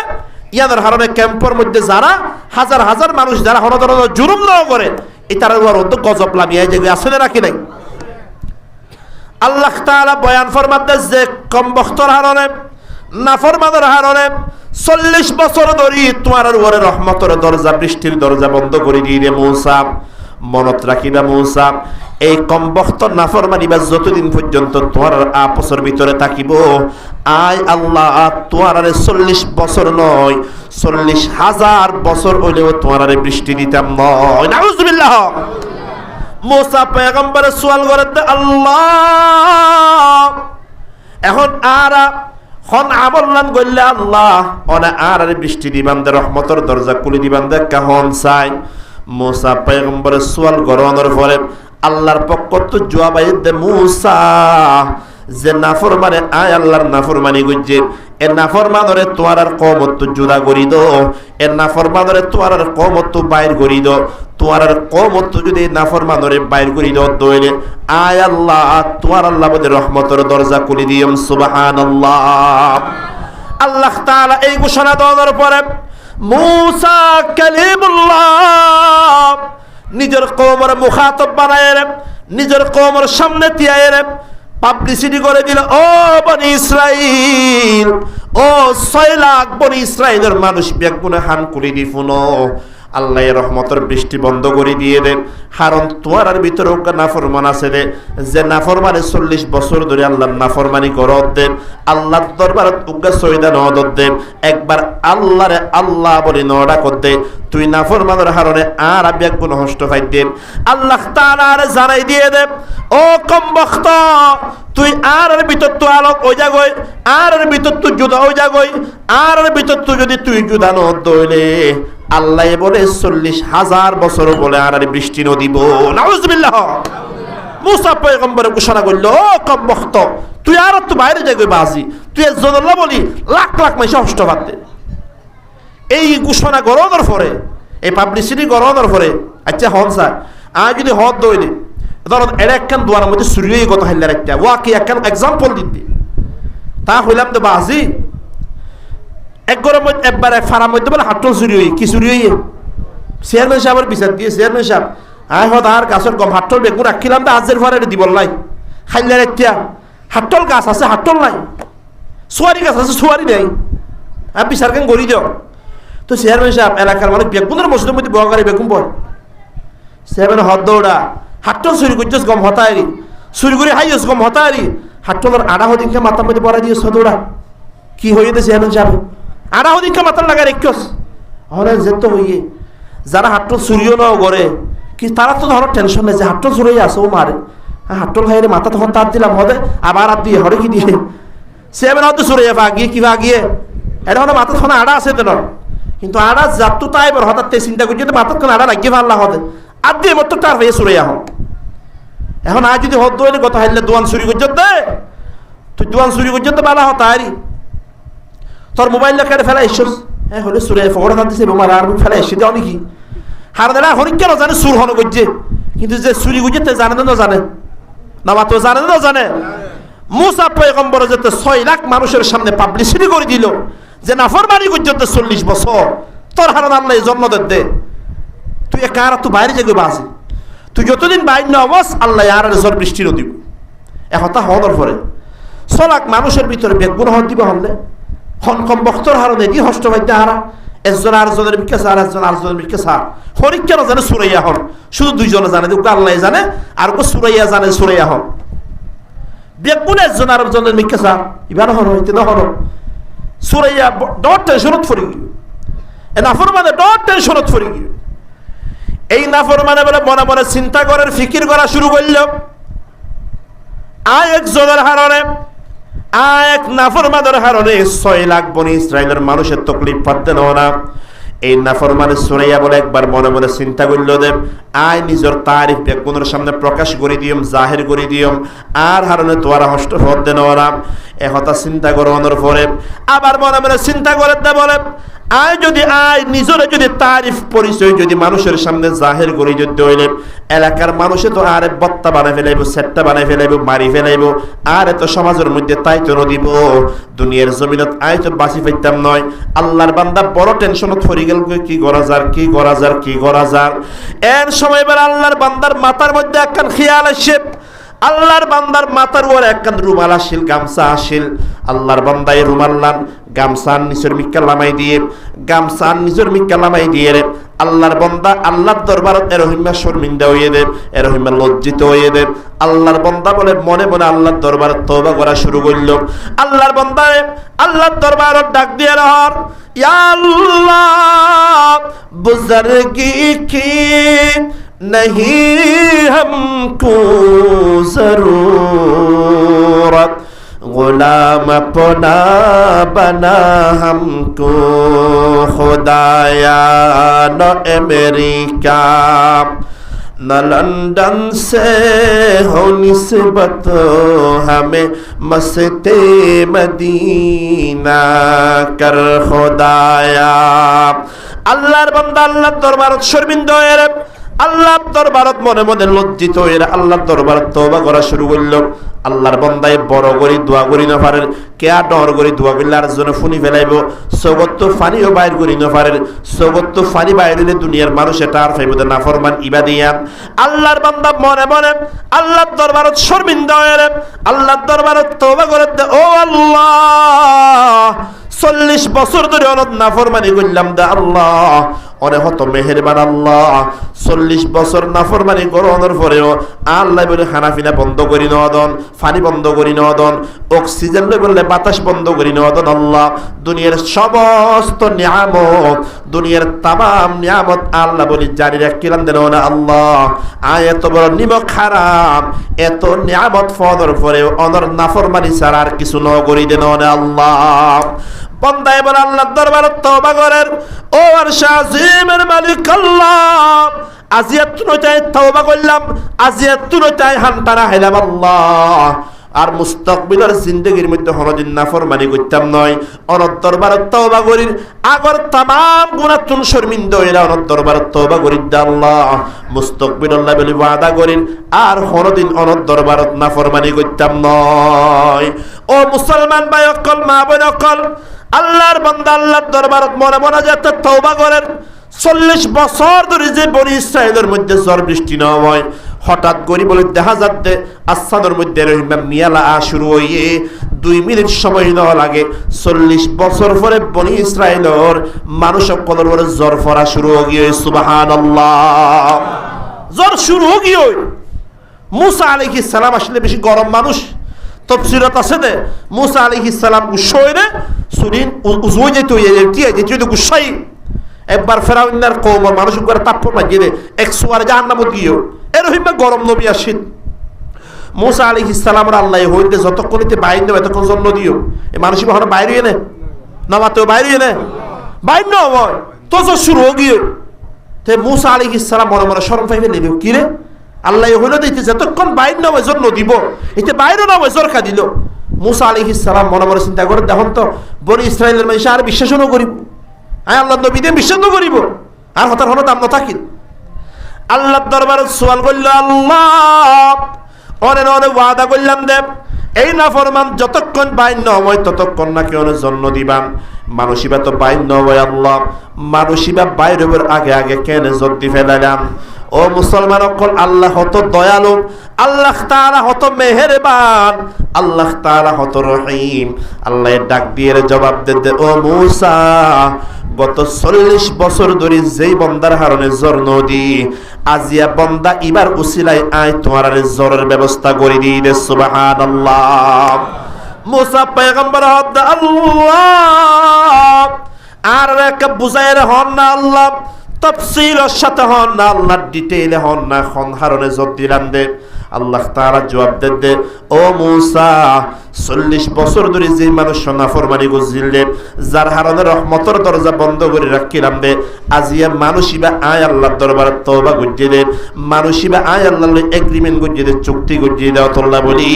ইয়াদের কারণে ক্যাম্পের মধ্যে যারা হাজার হাজার মানুষ যারা হন ধরনের জুলুম না করে, এটার তো গজব লামিয়ে যে আসলে রাখি নাই। আল্লাহ তাআলা বয়ান ফরমাতে যে কমবখতর কারণে নাফরমানের হারণে 40 বছর ধরে তোমার উপরে রহমতের দরজা, বৃষ্টির দরজা বন্ধ করে দিয়ে রে মূসা। মনত রাখিবা মূসা, এই কমবখত নাফরমানি বা যতদিন পর্যন্ত তোমার আপসের ভিতরে থাকিব, আয় আল্লাহ তোমার 40 বছর নয় 40,000 বছর হইলেও তোমার বৃষ্টি দিতাম নয়। নাউজুবিল্লাহ। মূসা পয়গম্বরের সওয়াল করেন, আল্লাহ এখন হন আমল্লান গল্লে আল্লাহ অনে বৃষ্টি দিবান দে, রহমতের দরজা খুলে দিবান দে, কাহন চাই। মূসা পয়গম্বরের সওয়াল গরনের পরে আল্লাহর পক্ষ তো জবাব দে, মূসা যে নাফরমানে আয় আল্লাহর নাফরমানি গজ্জে, এ নাফরমানরে তোমার আর কওমত জুদা করি দো, এ নাফরমানরে তোমার আর কওমত বাইর করি দো, তোমার আর কওমত যদি নাফরমানরে বাইর করি দো দইলে আয় আল্লাহ তোমার আল্লাহ বলে রহমতের দরজা খুলে দিয়ম। সুবহানাল্লাহ। আল্লাহ তাআলা এই ঘোষণা দেওয়ার পরে মূসা কালিমুল্লাহ নিজের কওমের মুখাতব বানায় নিজের কওমের সামনে তিয়ায় পাবলিসিটি করে দিল, ও বনি ইসরাইল, ও 6 লাখ বনি ইসরাইলের মানুষ বেগুনে হান করে দি ফুনো, আল্লাহ রহমতের বৃষ্টি বন্ধ করে দিয়ে দেন। কারণ তোমার ভিতরে নাফরমান আছে রে, যে নাফরমানে 40 বছর ধরে আল্লাহর নাফরমানি করত দেন, আল্লাহর দরবারে উগা সইদা নদত দেন, একবার আল্লাহরে আল্লাহ বলে নডা করতে তুই নাফরমানের কারণে আর বেগুন হষ্ট ফাই দেন। আল্লাহ তাআলা আর জানাই দিয়ে দেন, ও কমবখত তুই আর ভিতর তো আলোক ওই জাগই, আর ভিতর তো জুদা ওই জাগই, আর ভিতর তো যদি তুই জুদা ন দইলে আল্লাহ বলে 40,000 বছর বলে আর বৃষ্টি নদিব। নাউজুবিল্লাহ। মূসা পয়গম্বর ঘোষণা করল, ও কমবখত তুই আর তো বাইরে যাই বাজি, তুই জনল্লাহ বলি লাখ লাখ মাইসে হষ্ট পাতে। এই ঘোষণা গরনের পরে, এই পাবলিসিটি গরনের পরে আচ্ছা হন স্যার আর যদি হদ দইলে ধরুন এর একখান দুয়ারের মধ্যে সুরিয়ে কথা হাইলার একটা ওয়াকি একখান এক্সাম্পল দিতে তা হইলাম তো বাজি এক গরম একবারে ফারার মধ্যে বলে হাটল চুরি হই কি চুরি হইয়ে চেয়ারম্যান সাহেবের বিচার দিয়ে চেয়ারম্যান সাহেব আয় হত আর গাছের গম হাটল বেগুন রাখিলাম তো আজের পরে দিব নাই খাইলার একটা হাটল গাছ আছে হাটল নাই, সোয়ারি গাছ আছে সোয়ারি নাই, আর বিচার কেন গড়ি দিও। তো চেয়ারম্যান সাহেব এলাকার মানে বেগুনের মসজিদের মধ্যে বগারে বেগুন পড় চেয়ারম্যান হদ দৌড়া হাটল চুরি করছিস গম হতারি চুরি করে হাইস গম হতারি হাটলের আড়া হদিনকে মাথার মধ্যে পড়া দিয়েছ দৌড়া কি হয়ে গেছে চেয়ারম্যান সাহেব আড়া হদিনকে মাথার লাগা রেখস হলে যেত হইয়ে যারা হাটল চুরিও নাও করে কি তারা তো ধরো টেনশন নেই যে হাটল চুরি আছে ও মারে হাটল খাইলে মাথা তখন তার দিলাম হদে আবার হাত দিয়ে হরে কি দিয়ে চেয়ারম্যান হয়তো চুরি ভাগিয়ে কি ভাগিয়ে এটা হলে মাথা তখন আড়া আছে তেন কিন্তু আড়া যাত্তু তাই এবার হঠাৎ চিন্তা করছি মাথার তখন আড়া লাগিয়ে ভাল্লা হদে আর দিয়ে মতো তার হয়ে চুরি আহ এখন আজ যদি হদ দইলে কথা হাইলে দোয়ান চুরি করছ দে তুই দোয়ান চুরি করছ তো বালা হতা আরি তোর মোবাইল কেটে ফেলা এসছ হ্যাঁ হলে চুরে ফকড়ে থাকতে বেমার আর ফেলা এসে দেওয়া নাকি হার দেনা হরিক কেন জানে চুর হন করছে কিন্তু যে চুরি করছে তে জানে না জানে না মাত্র জানে না জানে। মূসা পয়গম্বর যেতে 6 লাখ মানুষের সামনে পাবলিসিটি করে দিল যে নাফরমানি করছে 40 বছর তোর হারান আল্লাহ জন্ম দে তুই কার তুই বাইরে যাবে বাজে তুই যতদিন বাইরে না অবস আল্লাহ আর ঝড় বৃষ্টিরও দিব একথা হওয়ার পরে 6 লাখ মানুষের ভিতরে বেগুন হন দিব হলে হন কম বক্তর হারণে দি হষ্ট বাইতে হারা একজন আরেকজনের মিকে সার একজন আরেকজনের মিকে সার হরিক কেন জানে সুরাইয়া হন শুধু দুইজনে জানে আল্লাহ জানে আর কেউ সুরাইয়া জানে সুরাইয়া হন বেগুন একজন আরেকজনের মিকে সার ইবার হন হইতে না হন সুরাইয়া ডট টেনশনত ফরি গিয়ে এ নাফর মানে ডট টেনশনত ফরি গিয়ে এই নাফর মানে বলে মনে মনে চিন্তা করার ফিকির করা শুরু করল আয় একজনের হারণে এক নাফরমানের হারণে 6 লাখ বনি ইসরায়েলের মানুষের তকলিফ পাতে না এই নাফরমানে সুরাইয়া বলে একবার মনে মনে চিন্তা করল দেব আয় নিজের তারিফ বেগুনের সামনে প্রকাশ করে দিয়ম জাহির করে দিয়ম আর হারণে তোরা হষ্ট হদ দেন ওরা একথা চিন্তা করানোর পরে আবার মনে মনে চিন্তা করে দে বলে আয় যদি আয় নিজরে যদি তারিফ পরিচয় যদি মানুষের সামনে জাহির করে যদি হইলে এলাকার মানুষে তো আরে বত্তা বানাই ফেলাইব সেটটা বানাই ফেলাইব মারি ফেলাইব আর এত সমাজের মধ্যে তাই তো নদীব দুনিয়ার জমিনত আয় তো বাঁচি পাইতাম নয় আল্লাহর বান্দা বড় টেনশনত পড়ে গেল কি করা যার কি করা যার কি করা যার এর সময় এবার আল্লাহর বান্দার মাথার মধ্যে একখান খেয়াল আসে আল্লাহর বান্দার মাথার উপর একখান রুমাল আসিল, গামছা আসিল। আল্লাহর বান্দায় রুমাল লান গামছার নিচের মিক্কা লামাই দিয়ে, গামছার নিচের মিক্কা লামাই দিয়ে রে আল্লাহর বান্দা আল্লাহর দরবারত এরহিমা শর্মিন্দা হইয়ে দেব, এরহিমা লজ্জিত হইয়ে দেব। আল্লাহর বান্দা বলে মনে মনে আল্লাহর দরবারত তওবা করা শুরু করল। আল্লাহর বান্দায় আল্লাহর দরবারত ডাক দিয়ে রহর, ইয়া আল্লাহ বুজুর্গি কি नहीं हमको जरूरत, गुलाम अपना बना हमको खुदाया न अमेरिका न लंदन से हो निस्बत हमें मस्ते मदीना कर खुदाया। আল্লাহর বান্দা আল্লাহর দরবারত শর্মিন্দা হয়ে আল্লাহর দরবারত মনে মনে লজ্জিত হয়ে আল্লাহর দরবারত তওবা করা শুরু করল। আল্লাহর বান্দায় বড় করে দোয়া করি না পারেন, কে আর ডর করে দোয়া করলে আর জন্য ফুনি ফেলাইব। জগৎ ফানিও বাইর করি না পারেন, জগৎ ফানি বাইর হইলে দুনিয়ার মানুষ এটা আর ফাইব না ফরমান ইবাদিয়ান। আল্লাহর বান্দা মনে মনে আল্লাহর দরবারত শর্মিন্দা হয়ে আল্লাহর দরবারত তওবা করে, ও আল্লাহ 40 বছর ধরে অনত নাফরমানি করলাম দা আল্লাহ, অনেক হত মেহেরবান আল্লাহ। 40 বছর নাফরমানি করানোর পরেও আল্লাহ বলে খানাফিনা বন্ধ করি নদন, পানি বন্ধ করি নদন, অক্সিজেন লই বললে বাতাস বন্ধ করি নদন। আল্লাহ দুনিয়ার সমস্ত নিয়ামত, দুনিয়ার তামাম নিয়ামত আল্লাহ বলি জারি রাখিলাম দেন না আল্লাহ। আয় এত বড় নিমক হারাম, এত নিয়ামত ফদর পরেও অনর নাফরমানি ছাড়া আর কিছু ন করি দেন না আল্লাহ। বন্দা এবার আল্লাহর দরবারে তওবা করেন, ও আরশ আজিমের মালিক আল্লাহ, আজিয়াত তুনতায় তওবা করলাম, আজিয়াত তুনতায় হান্তানা হেলাম আল্লাহ। আর মুস্তাকবিলের জিন্দেগির মধ্যে হনদিন নাফরমানি করতাম নয়, অনর দরবারে তওবা করির আগর तमाम গুনাহ তুন শর্মিন্দা হইরা অনর দরবারে তওবা করির দে আল্লাহ। মুস্তাকবিল আল্লাহ বলি ওয়াদা করিন আর হনদিন অনর দরবারে নাফরমানি করতাম নয়। ও মুসলমান ভাই অকল, মা বোন অকল, আল্লাহর বান্দা আল্লাহর দরবারত মনে মনে যাতে তওবা করেন। 40 বছর ধরে যে বনি ইসরায়েলের মধ্যে ঝড় বৃষ্টি না হয়, হঠাৎ করে বলে দেখা যাচ্ছে আসাদের মধ্যে রহিমা মিয়ালা শুরু হয়ে 2 মিনিট সময় না লাগে 40 বছর পরে বনি ইসরায়েলের মানুষ সকলের উপরে জ্বর পড়া শুরু হয়ে গিয়ে সুবহানাল্লাহ, জ্বর শুরু হয়ে গিয়ে। মুসা আলাইহিস সালাম আসলে বেশি গরম মানুষ, তফসিরত আছে দে মুসা আলাইহিস সালাম উশয়রে সুরিন উজুই যেতে যেতে গুসাই একবার ফেরাউনের কওম মানুষ করে তাপ্পর লাগিয়ে দে 100 আর জাহান্নামত গিয়েও এরহিম গরম নবী আসেন। মুসা আলাইহিস সালামের আল্লাহ হইতে যতক্ষণতে বাইর নেবে ততক্ষণ জন্য দিও। এই মানুষ কখনো বাইরে এনে নামাতেও বাইরে এনে বাইর না হয় তো শুরু হয়ে গিয়ে। তে মুসা আলাইহিস সালাম মনে মনে শরম পাইবে নেবে কি রে আল্লাহ হইল দিতে যতক্ষণ বাইর না হয় জন্য দিব, এতে বাইরও না হয় জরকা দিল। মুসা আলাইহিস সালাম মনে মনে চিন্তা করে দেখুন তো বনি ইসরায়েলের মানুষ আর বিশ্বাসও করিব, আয় আল্লাহ নবীদের বিশ্বাস করিব আর হতার হলো দাম না থাকিল। আল্লাহর দরবারে সওয়াল করল, আল্লাহ অনেক অনেক ওয়াদা করলাম দেব এই নাফরমান যতক্ষণ বাইর না হয় ততক্ষণ নাকি অনেক জন্ম দিবান। মানুষিবা তো বাইর না হয় আল্লাহ, মানুষিবা বাইর হবার আগে আগে কেন জর্দি ফেলালাম। ও মুসলমান অকল, আল্লাহ হত দয়ালু, আল্লাহ তাআলা হত মেহেরবান, আল্লাহ তাআলা হত রহিম। আল্লাহ ডাক দিয়ে জবাব দে, ও মুসা গত 40 বছর ধরে যেই বন্দার হারণে জ্বর নদী আজিয়া বন্দা ইবার উসিলাই আয় তোমার জ্বরের ব্যবস্থা করে দিয়ে দে সুবহানাল্লাহ। মুসা পয়গম্বর হদ আল্লাহ আর এক বুঝাইর হন না আল্লাহ, তফসিলের সাথে হন না আল্লাহ, ডিটেইলে হন না খন হারণে জ্বর দিলাম দে। আল্লাহ তাআলা জবাব দে, ও মুসা 40 বছর ধরে যে মানুষ নাফরমানি গুজিলে যার হারণে রহমতের দরজা বন্ধ করে রাখিলাম দে, আজিয়া মানুষিবা আয় আল্লাহর দরবারে তওবা গজিয়ে দে, মানুষিবা আয় আল্লাহর এগ্রিমেন্ট গজিয়ে দে, চুক্তি গজিয়ে দাও। তোল্লা বলি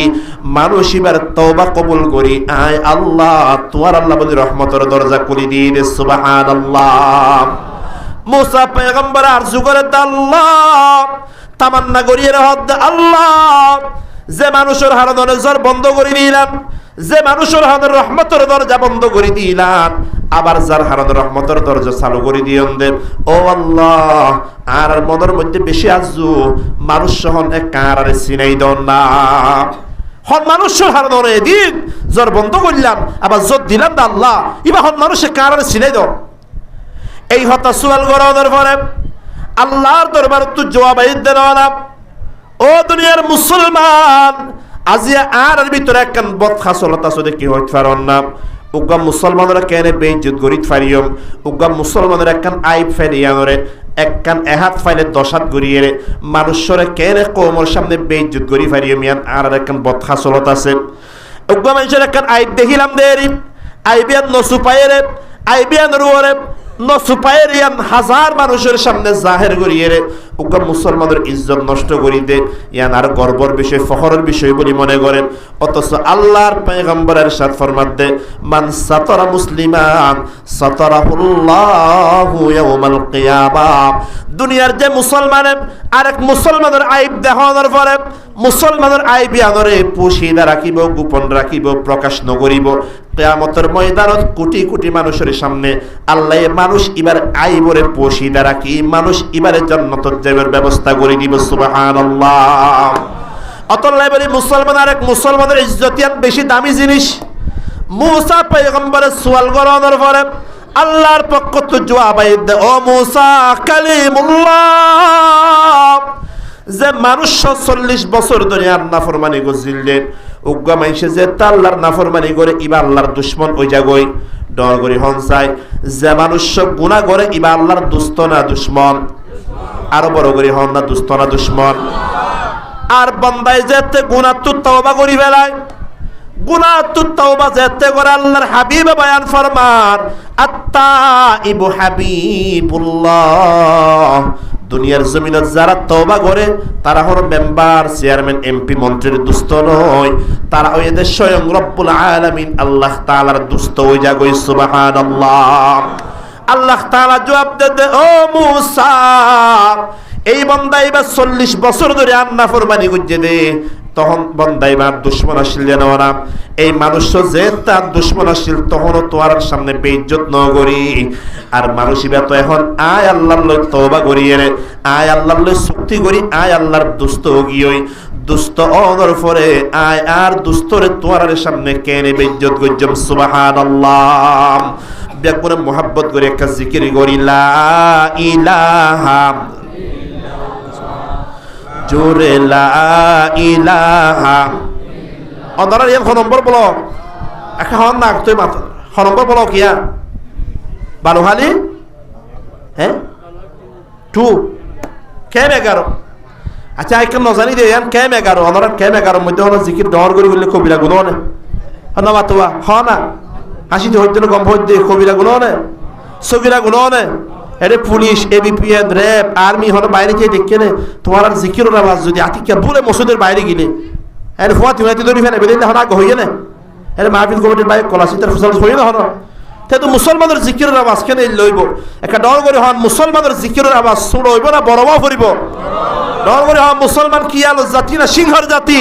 মানুষিবার তওবা কবুল করি আয় আল্লাহ তোমার আল্লাহ বলি রহমতের দরজা খুলে দিয়ে দে সুবহানাল্লাহ। মুসা পয়গম্বর আরজু করে আল্লাহ তামান্না করিয়ে রহদ আল্লাহ যে মানুষের হারণের জ্বর বন্ধ করে দিলাম, যে মানুষের হারণের রহমতের দরজা বন্ধ করে দিলাম, আবার যার হারণের রহমতের দরজা চালু করে দিয়েন দেব। ও আল্লাহ আর মনের মধ্যে বেশি আজু মানুষ হন এক কারারে সিনাই দন না হন মানুষ হারানোর এদিন জোর বন্ধ করলাম আবার জোর দিলাম দা আল্লাহ এবার হন মানুষের কারারে সিনাই দন এই হতা সুয়াল করানোর পরে আল্লাহর দরবার তো জবাব দেন ও দুনিয়ার মুসলমান আজিয়া আর ভিতরে একখান বদ খাসলতা সদে কি হইতে পারন না উগ্র মুসলমানরা কেন বেইজ্জত গরিত ফারিয়ম উগ্র মুসলমানের একখান আইব ফেলিয়ানরে একখান এহাত ফাইলে 10 হাত গড়িয়ে মানুষরে কেন কওমের সামনে বেইজ্জত গরি ফারিয়ম ইয়ান আর একখান বদ খাসলত আছে উগ্র মানুষের একখান আইব দেখিলাম দেরি আইবিয়ান নসু পায়েরে আইবিয়ান রুয়ারে নসুপায়ের ইয়ান হাজার মানুষের সামনে জাহের করিয়ে উগ্র মুসলমানের ইজ্জত নষ্ট করি দে ইয়ান আর গর্বর বিষয় ফখরের বিষয় বলি মনে করেন অথচ আল্লাহর পয়গম্বরের সাথ ফরমাত দে মান সাতারা মুসলিমান সাতারাহুল্লাহু ইয়াউমাল কিয়ামাহ দুনিয়ার যে মুসলমানে আরেক মুসলমানের আইব দেখানোর পরে মুসলমানের আইব আনরে পুশিদা রাখিব গোপন রাখিব প্রকাশ নকরিব কিয়ামতের ময়দানত কোটি কোটি মানুষের সামনে আল্লাহ মানুষ এবার আইবরে পুশিদা রাখি মানুষ এবারে জান্নাতের যাবার ব্যবস্থা করে দিব সুবহানাল্লাহ অতল্লাই বলি মুসলমান আরেক মুসলমানের ইজ্জতিয়ান বেশি দামি জিনিস মুসা পয়গম্বরের সওয়াল করানোর পরে আল্লাহর পক্ষ তো জবাব দে ও মুসা কালিমুল্লাহ যে মানুষ 40 বছর ধরে আর নাফরমানি করছিলেন উগ্র মাইসে যে আল্লাহর নাফরমানি করে ইবা আল্লাহর দুশমন ওই জায়গায় ডর করে হন চাই যে মানুষ গুনাহ করে ইবা আল্লাহর দুষ্ট না দুশমন আরো বড় করে হন না দুষ্ট না দুশমন আর বান্দায় যেতে গুনাহ তো তওবা করি ফেলায় গুনাহ তো তওবা যেতে করে আল্লাহর হাবিব বয়ান ফরমান আত্তাইবু হাবিবুল্লাহ দুনিয়ার জমিনে যারা তওবা করে তারা হলো মেম্বার চেয়ারম্যান এমপি মন্ত্রীর দুষ্ট নয় তারা ওই দেশ স্বয়ং রব্বুল আলামিন আল্লাহ তাআলার দুষ্ট হয়ে যাগই সুবহানাল্লাহ আল্লাহ তাআলা জবাব দেন ও মুসা এই বান্দা এবার 40 বছর ধরে নাফরমানি করছে দে তখন বান্দা এবার দুশমন আসিল যেন না এই মানুষ যে তার দুশমন আসিল তখনও তোয়ার সামনে বেইজ্জত ন করি আর মানুষ এবার তো এখন আয় আল্লাহর লই তওবা করি রে আয় আল্লাহর লই চুক্তি করি আয় আল্লাহর দুষ্ট গিয়ই দুষ্ট অনর পরে আয় আর দুস্তরে তোয়ারের সামনে কেনে বেইজ্জত গজ্জম সুবহানাল্লাহ বেকুনে মোহাব্বত করে একটা জিকির করি লা ইলাহা জোরে লা ইলাহা অন্তরা এক নম্বর বলো একটা হন না তুই মাত্র নম্বর বলো কিয়া বালুহালি হ্যাঁ 2 কেম 11 আচ্ছা এক নজানি দে ইয়ান কেম 11 অন্তরা কেম 11 মধ্যে হন জিকির ডর করে বললে কবিরা গুণ না হন মাতবা হন না হাসি তো হইতে গম হইতে কবিরা গুণ না সগিরা গুণ না এরে পুলিশ এবিপিএন র‍্যাব আর্মি হন বাইরে গিয়ে দেখে নে তোমার আর জিকিরের আওয়াজ যদি আতিকা বলে মসজিদের বাইরে গিলে এর ফুয়া তিমাতি ধরি ফেলে বেদিন হন আগে হইয়ে না এর মাহফিল কমিটির বাইরে কলাসিতার ফসল হইয়ে না হন তে তো মুসলমানের জিকিরের আওয়াজ কেন লইব একটা ডর করে হন মুসলমানের জিকিরের আওয়াজ শুনো হইব না বড়বা করিব ডর করে হন মুসলমান কি আলো জাতি না সিংহর জাতি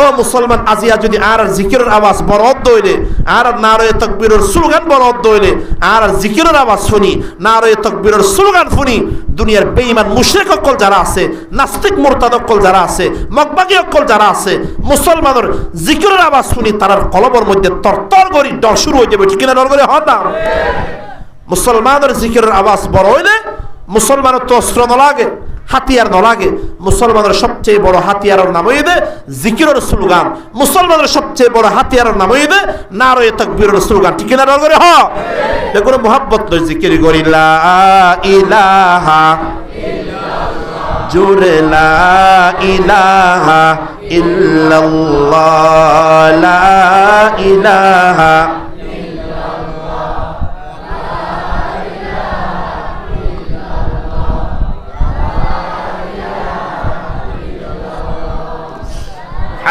ও মুসলমান আজিয়া যদি আর জিকিরের আওয়াজ বরদ হইলে আর নারায়ে তাকবীরের স্লোগান বরদ হইলে আর জিকিরের আওয়াজ শুনি নারায়ে তাকবীরের স্লোগান শুনি দুনিয়ার বেঈমান মুশরিক সকল যারা আছে নাস্তিক মুরতাদ সকল যারা আছে মকবাগী সকল যারা আছে মুসলমানের জিকিরের আওয়াজ শুনি তার কলবের মধ্যে তরতর করি ডর শুরু হয়ে যাবে ঠিক না ডর করে হয় না মুসলমানের জিকিরের আওয়াজ বড় হইলে মুসলমানের তো অস্ত্র ন লাগে হাতিয়ার ন লাগে মুসলমানের সবচেয়ে বড় হাতিয়ারের নাম হইবে জিকিরের স্লোগান মুসলমানের সবচেয়ে বড় হাতিয়ারের নাম হইবে নারায়ে তাকবীরের স্লোগান ঠিক না করে হ দেখুন মোহাব্বত লই জিকির করি লা ইলাহা ইল্লাল্লাহ জোরে লা ইলাহা ইল্লাল্লাহ লা ইলাহা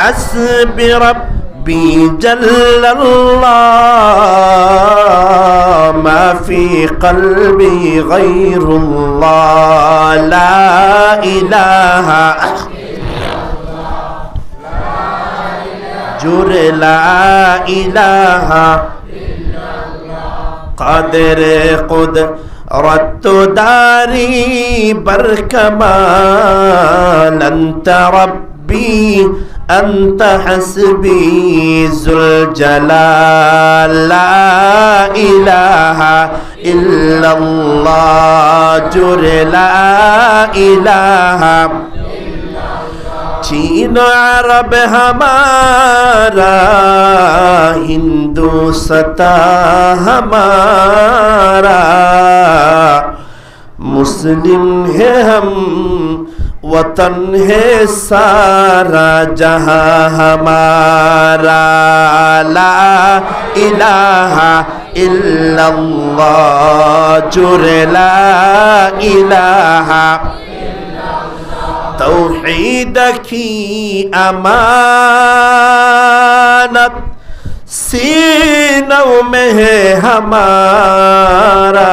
حسبي ربي جل الله ما في قلبي غير الله لا إله إلا الله جر لا إله إلا الله قدر قد رد داري بركمال أنت ربي أنت حسبي ذو الجلال لا إله إلا الله جر لا إله चीन अरब हमारा हिंदू सता हमारा मुस्लिम है हम वतन है सारा जहां हमारा ला इलाहा इल्लल्लाह जुर ला इलाहा तौहीद की अमानत सीनों में है हमारा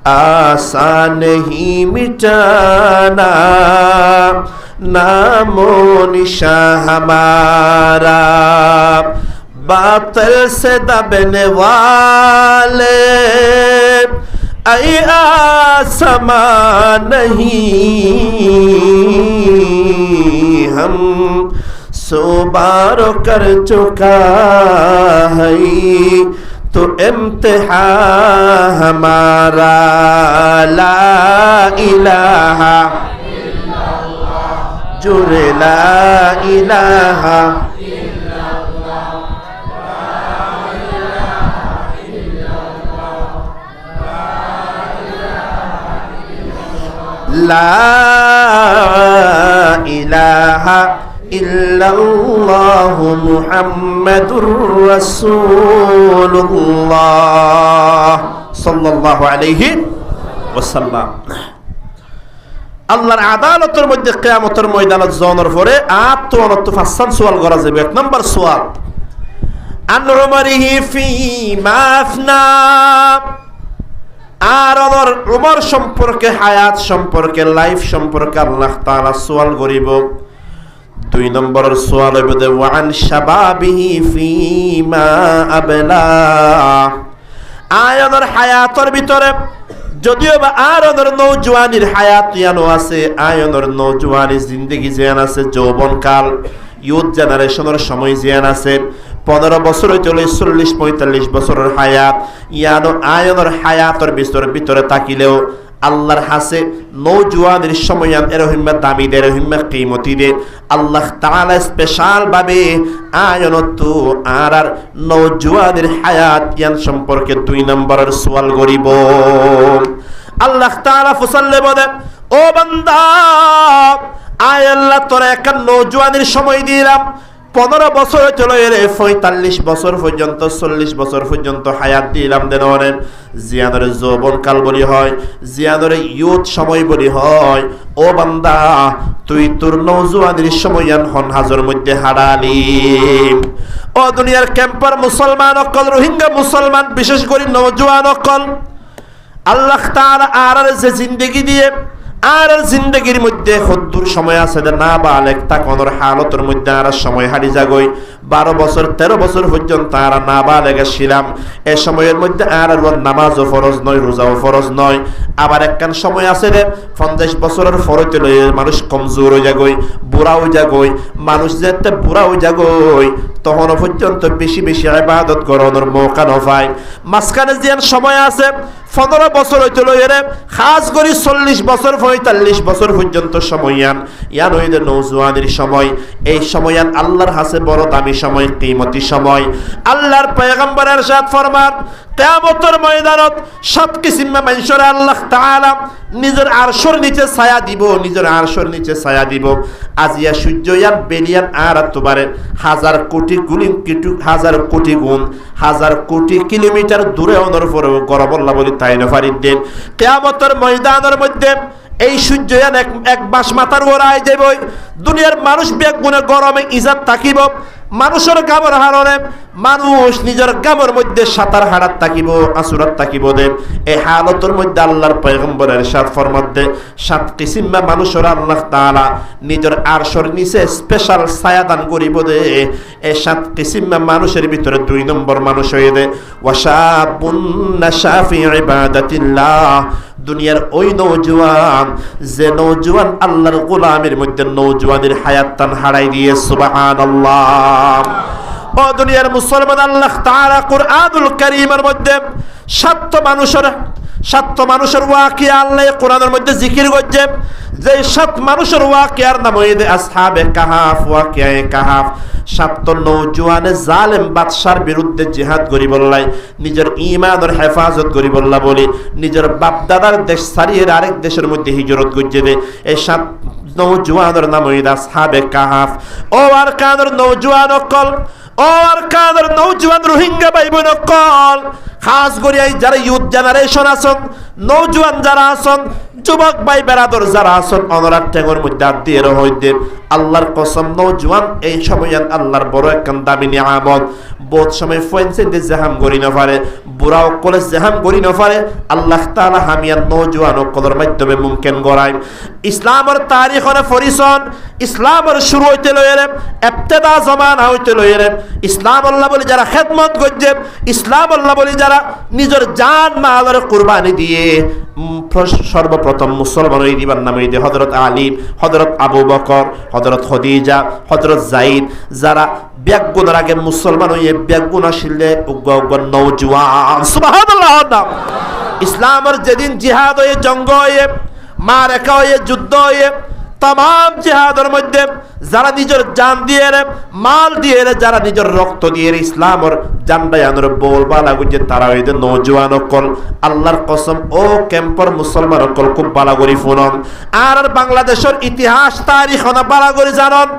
आसान ही मिटाना नामो निशा हमारा बातिल से दबने वाले ऐ आसमां नहीं हम सौ बार कर चुका है तो इम्तिहान हमारा ला इलाहा जुर ला इलाहा ला इलाहा इल्लल्लाहु मुहम्मदुर रसूलुल्लाह सल्लल्लाहु अलैहि ওয়াসাল্লাম। আল্লাহর আদালতের মধ্যে কিয়ামতের ময়দানত জনের পরে 58 সওয়াল করা যাবে। 1 নম্বর সওয়াল আন উমরিহি ফি মা আফনা, আর উমর সম্পর্কে, হায়াত সম্পর্কে, লাইফ সম্পর্কে আল্লাহ তাআলা সওয়াল করিব। 2 নম্বরের সওয়াল হবে ওয়ান শাবাবিহি ফি মা আবলা, আয়াদের হায়াতের ভিতরে যদিও বা আরনের নৌজওয়ানির হায়াত ইয়ানো আছে, আয়নের নৌজওয়ানি জিন্দেগি জিয়ান আছে, যৌবন কাল ইউথ জেনারেশনের সময় জিয়ান আছে, 15 বছর হইতে 40-45 বছরের হায়াত ইয়ানো আয়নের হায়াতের ভিতরে তাকিলেও আল্লাহর হাসে নৌজওয়ানির সময়ান এরহিমা দামি দে, এরহিমা কিমতি দে। আল্লাহ তাআলা স্পেশাল ভাবে আয়নত আর নৌজওয়ানির হায়াত ইয়ান সম্পর্কে 2 নম্বরের সওয়াল করিব। আল্লাহ তাআলা ফুসাল্লে বলে, ও বান্দা, আয় আল্লাহ তোরা একটা নৌজওয়ানির সময় দিলাম, 15 বছর চলে এলে 45 বছর পর্যন্ত, 40 বছর পর্যন্ত হায়াত দিলাম দেন। জিয়ানের যৌবন কাল বলি হয়, জিয়ানের ইয়ুথ সময় বলি হয়। ও বান্দা, তুই তোর নৌজওয়ানির সময়ান হন হাজর মধ্যে হারালি। ও দুনিয়ার ক্যাম্পার মুসলমান অকল, রোহিঙ্গা মুসলমান, বিশেষ করে নৌজওয়ান অকল, আল্লাহ তাআলা আর যে জিন্দেগি দিয়ে আর জিন্দগির মধ্যে কদ্দুর সময় আছে না বালেক তাকনের হালতের মধ্যে আর সময় হারি যাগই। 12 বছর 13 বছর পর্যন্ত আর না বালেক ছিলাম। এই সময়ের মধ্যে আর নামাজও ফরজ নয়, রোজাও ফরজ নয়। আবার একখান সময় আছে রে 50 বছরের ফরতে লয়ে মানুষ কমজোর হয়ে যাগই, বুড়া হয়ে যাগই। মানুষ যেতে বুড়া হয়ে যাগই তখন পর্যন্ত বেশি বেশি ইবাদত করানোর মৌকা ন পায়। মাঝখানে যে সময় আছে 15 বছর হইতে লয়ে রে খাস করে 40 বছর 45 বছর পর্যন্ত সময়ান ইয়ান হইতে নৌজওয়ানির সময়। এই সময়ান আল্লাহর হাসে বড় দামি সময়, কিমতি সময়। আল্লাহর পয়গম্বর ইরশাদ ফরমান, কিয়ামতের ময়দানত 7 কিসিমে মানুষের আল্লাহ তাআলা নিজের আরশের নিচে ছায়া দিব, নিজের আরশের নিচে ছায়া দিব। আজিয়া সূর্যয়ান বেলিয়ান আর তোমারে 1000 কোটি গুণ, 1000 কোটি গুণ, 1000 কোটি কিলোমিটার দূরে অনর পরেও গরম আল্লাহ বলি তাই না ফারিদ দেন। কিয়ামতের ময়দানের মধ্যে এই সূর্যয়ান এক বাস মাথার ওরাই যাইব। দুনিয়ার মানুষ বেগুনে গরমে ইজাত থাকিব, মানুষের গামর হারণে মানুষ নিজের গামর মধ্যে সাঁতার হারাত থাকিব আসুরাত থাকিব দে এই হালতের মধ্যে আল্লাহর পয়গম্বরের সাত ফরমাতে সাত কিসিমা মানুষের আল্লাহ তাআলা নিজের আরশের নিচে স্পেশাল ছায়া দান করিব দে এই সাত কিসিমা মানুষের ভিতরে 2 নম্বর মানুষ হয়ে দে ওয়াশাবুন নাশা ফি ইবাদাতিল্লাহ দুনিয়ার ওই নওজোয়ান যে নওজোয়ান আল্লাহর গোলামের মধ্যে নওজোয়ানের হায়াত তান হারাই দিয়ে সুবহানাল্লাহ। ও দুনিয়ার মুসলমান আল্লাহ তাআলা কুরআনুল কারীমের মধ্যে সাত মানুষের ওয়াকিয়া আল্লাহ কোরআনের মধ্যে জিকির করছে যে 7 মানুষের ওয়াকিয়ার নাম হইছে আসহাবে কাহাফ ওয়াকিয়ায়ে কাহাফ। 7 নওজোয়ানে জালেম বাদশার বিরুদ্ধে জিহাদ করি বললাই নিজের ঈমানের হেফাজত করি বললা বলি নিজের বাপ দাদার দেশ ছাড়িয়ে আরেক দেশের মধ্যে হিজরত করছে দে এই 7 নওজোয়ানের নাম হইছে আসহাবে কাহাফ। ও আর কাদের নওজোয়ান অকল ও আর কাদের নওজোয়ান রোহিঙ্গা ভাই বোন অকল খাস করে যারা ইউথ জেনারেশন আছেন নওজোয়ান যারা আছেন যুবক ভাই বেরাদর যারা আছেন অনরার ঠেঙ্গর মধ্যে হাত দিয়ে রহইতে আল্লাহর কসম নওজোয়ান এই সময় আল্লাহর বড় একখান দামি নিয়ামত বহুত সময় ফয়েন্সে দিয়ে জাহাম করি না পারে বুড়াও কলেজ জাহাম করি না পারে আল্লাহ তাআলা হামিয়ান নওজোয়ান ও কদর মাধ্যমে মুমকিন গড়ায়। ইসলামের তারিখ হনে ফরিসন ইসলামের শুরু হইতে লইরে ইবতিদা জামানা হইতে লইরে ইসলাম আল্লাহ বলি যারা খেদমত করছে ইসলাম আল্লাহ বলি যারা নিজের জান মালের কুরবানি দিয়ে সর্বপ্রথম মুসলমান হয়ে দিবার নাম হইতে হযরত আলী হযরত আবু বকর হযরত খদিজা হযরত যায়েদ যারা ব্যাগুনার আগে মুসলমান হয়ে ব্যাগুনা শিললে উগ্র নওজোয়ান সুবহানাল্লাহ। ইসলামের যেদিন জিহাদ হয়ে জঙ্গ হয়ে মারেকা হয়ে যুদ্ধ হয়ে तमाम जिहादर मध्य যারা নিজের জান দিয়ে মাল দিয়ে যারা নিজের রক্ত দিয়ে ইসলামের জানবায়ানোর বলবালা গুজে তারা হইতে নওজোয়ান অকল আল্লাহর কসম ও ক্যাম্পর মুসলমান অকল খুব বালা করি ফুনন আর বাংলাদেশের ইতিহাস তারিখ না বালা করে জানন।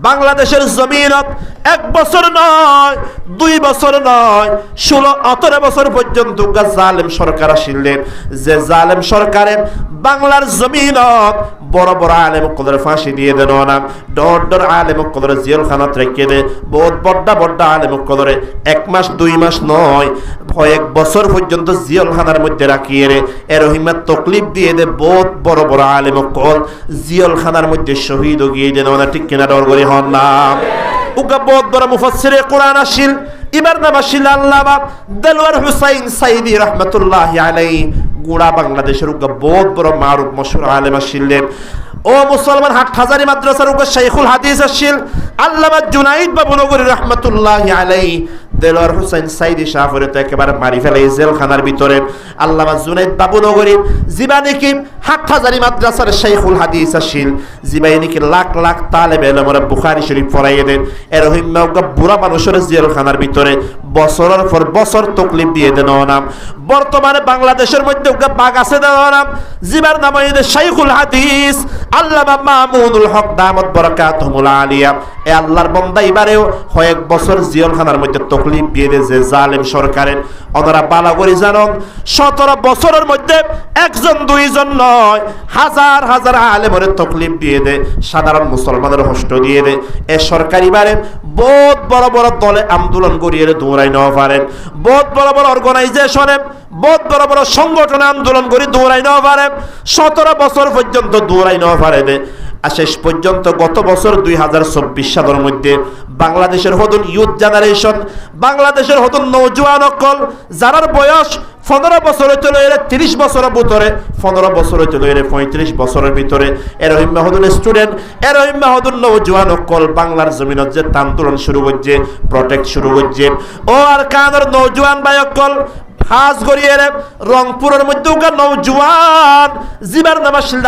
বাংলাদেশের জমিনত 1 বছর নয় 2 বছর নয় 16-18 বছর পর্যন্ত জালেম সরকার আসিলেন যে জালেম সরকারের বাংলার জমিনত বড় বড় আলেম কদর ফাঁসি দিয়ে দেন না ডর আলেম কদর জেলখানাত রেখে দে বহুত বড় আলেম কদরে 1 মাস 2 মাস নয় 1 বছর পর্যন্ত জেলখানার মধ্যে রাখিয়ে রে এরহিমা তকলিফ দিয়ে দে বহুত বড় আলেম কল জেলখানার মধ্যে শহীদ গিয়ে দেন না ঠিক কিনা ডর করে হন না উকা বহুত বড় মুফাসসিরে কোরআন আসিল ইবার নাম আসিল আল্লামা দেলওয়ার হুসাইন সাইদি রাহমাতুল্লাহি আলাইহি গোড়া বাংলাদেশের উকা বহুত বড় মারুফ মশহুর আলেম আসিলেন। ও মুসলমান হাটহাজারী মাদ্রাসার উকা শাইখুল হাদিস আসিল আল্লামা জুনাইদ বাবুনগরী রাহমাতুল্লাহি আলাইহি দেলওয়ার হুসাইন সাইদি শাহরে তো একেবারে মারি ফেলে জেলখানার ভিতরে আল্লামা জুনাইদ বাবুনগরী জীবানী কি হাটহাজারী মাদ্রাসার শাইখুল হাদিস আসিল জীবানী কি লাখ লাখ তালেবে ইলমের বুখারী শরীফ পড়াইয়ে দেন এরহিম উকা বুড়া মানুষের জেলখানার ভিতরে বছরের পর বছর তকলিফ দিয়ে দেন নাম। বর্তমানে বাংলাদেশের মধ্যে উকা বাগ আছে দেন নাম জীবার নাম হইছে শাইখুল হাদিস আল্লামা মামুনুল হক দামত বরকাতুহুল আলিয়া এ আল্লাহর বান্দা এবারেও কয়েক বছর জেলখানার মধ্যে তকলিফ দিয়ে দে যে জালেম সরকারের ওনারা বালা করে জানেন 17 বছরের মধ্যে একজন দুইজন নয় হাজার হাজার আলেমের তকলিফ দিয়ে দে সাধারণ মুসলমানের কষ্ট দিয়ে দে এ সরকারি বারে বহুত বড় বড় দলে আন্দোলন করিয়ে দৌড়াই নেওয়া পারেন বহুত বড় বড় অর্গানাইজেশনে বহুত বড় বড় সংগঠনে আন্দোলন করে দৌড়াই নেওয়া পারে 17 বছর পর্যন্ত দৌড়াই নেওয়া পারে দে শেষ পর্যন্ত গত বছর 2024 সালের মধ্যে বাংলাদেশের হদুন ইউথ জেনারেশন বাংলাদেশের হদুন নওজোয়ান অকল যার বয়স 15 বছর হইতে লইরে 30 বছরের ভিতরে 15 বছর হইতে লইরে 35 বছরের ভিতরে এরহিম হদুন স্টুডেন্ট এরহিম হদুন নওজোয়ান অকল বাংলার জমিনত যে আন্দোলন শুরু করছে প্রটেক্ট শুরু করছে ও আর কানের নওজোয়ান ভাই অকল খাস করিয়ে রংপুরের মধ্যে উকা নওজোয়ান জিবার নাম আসিল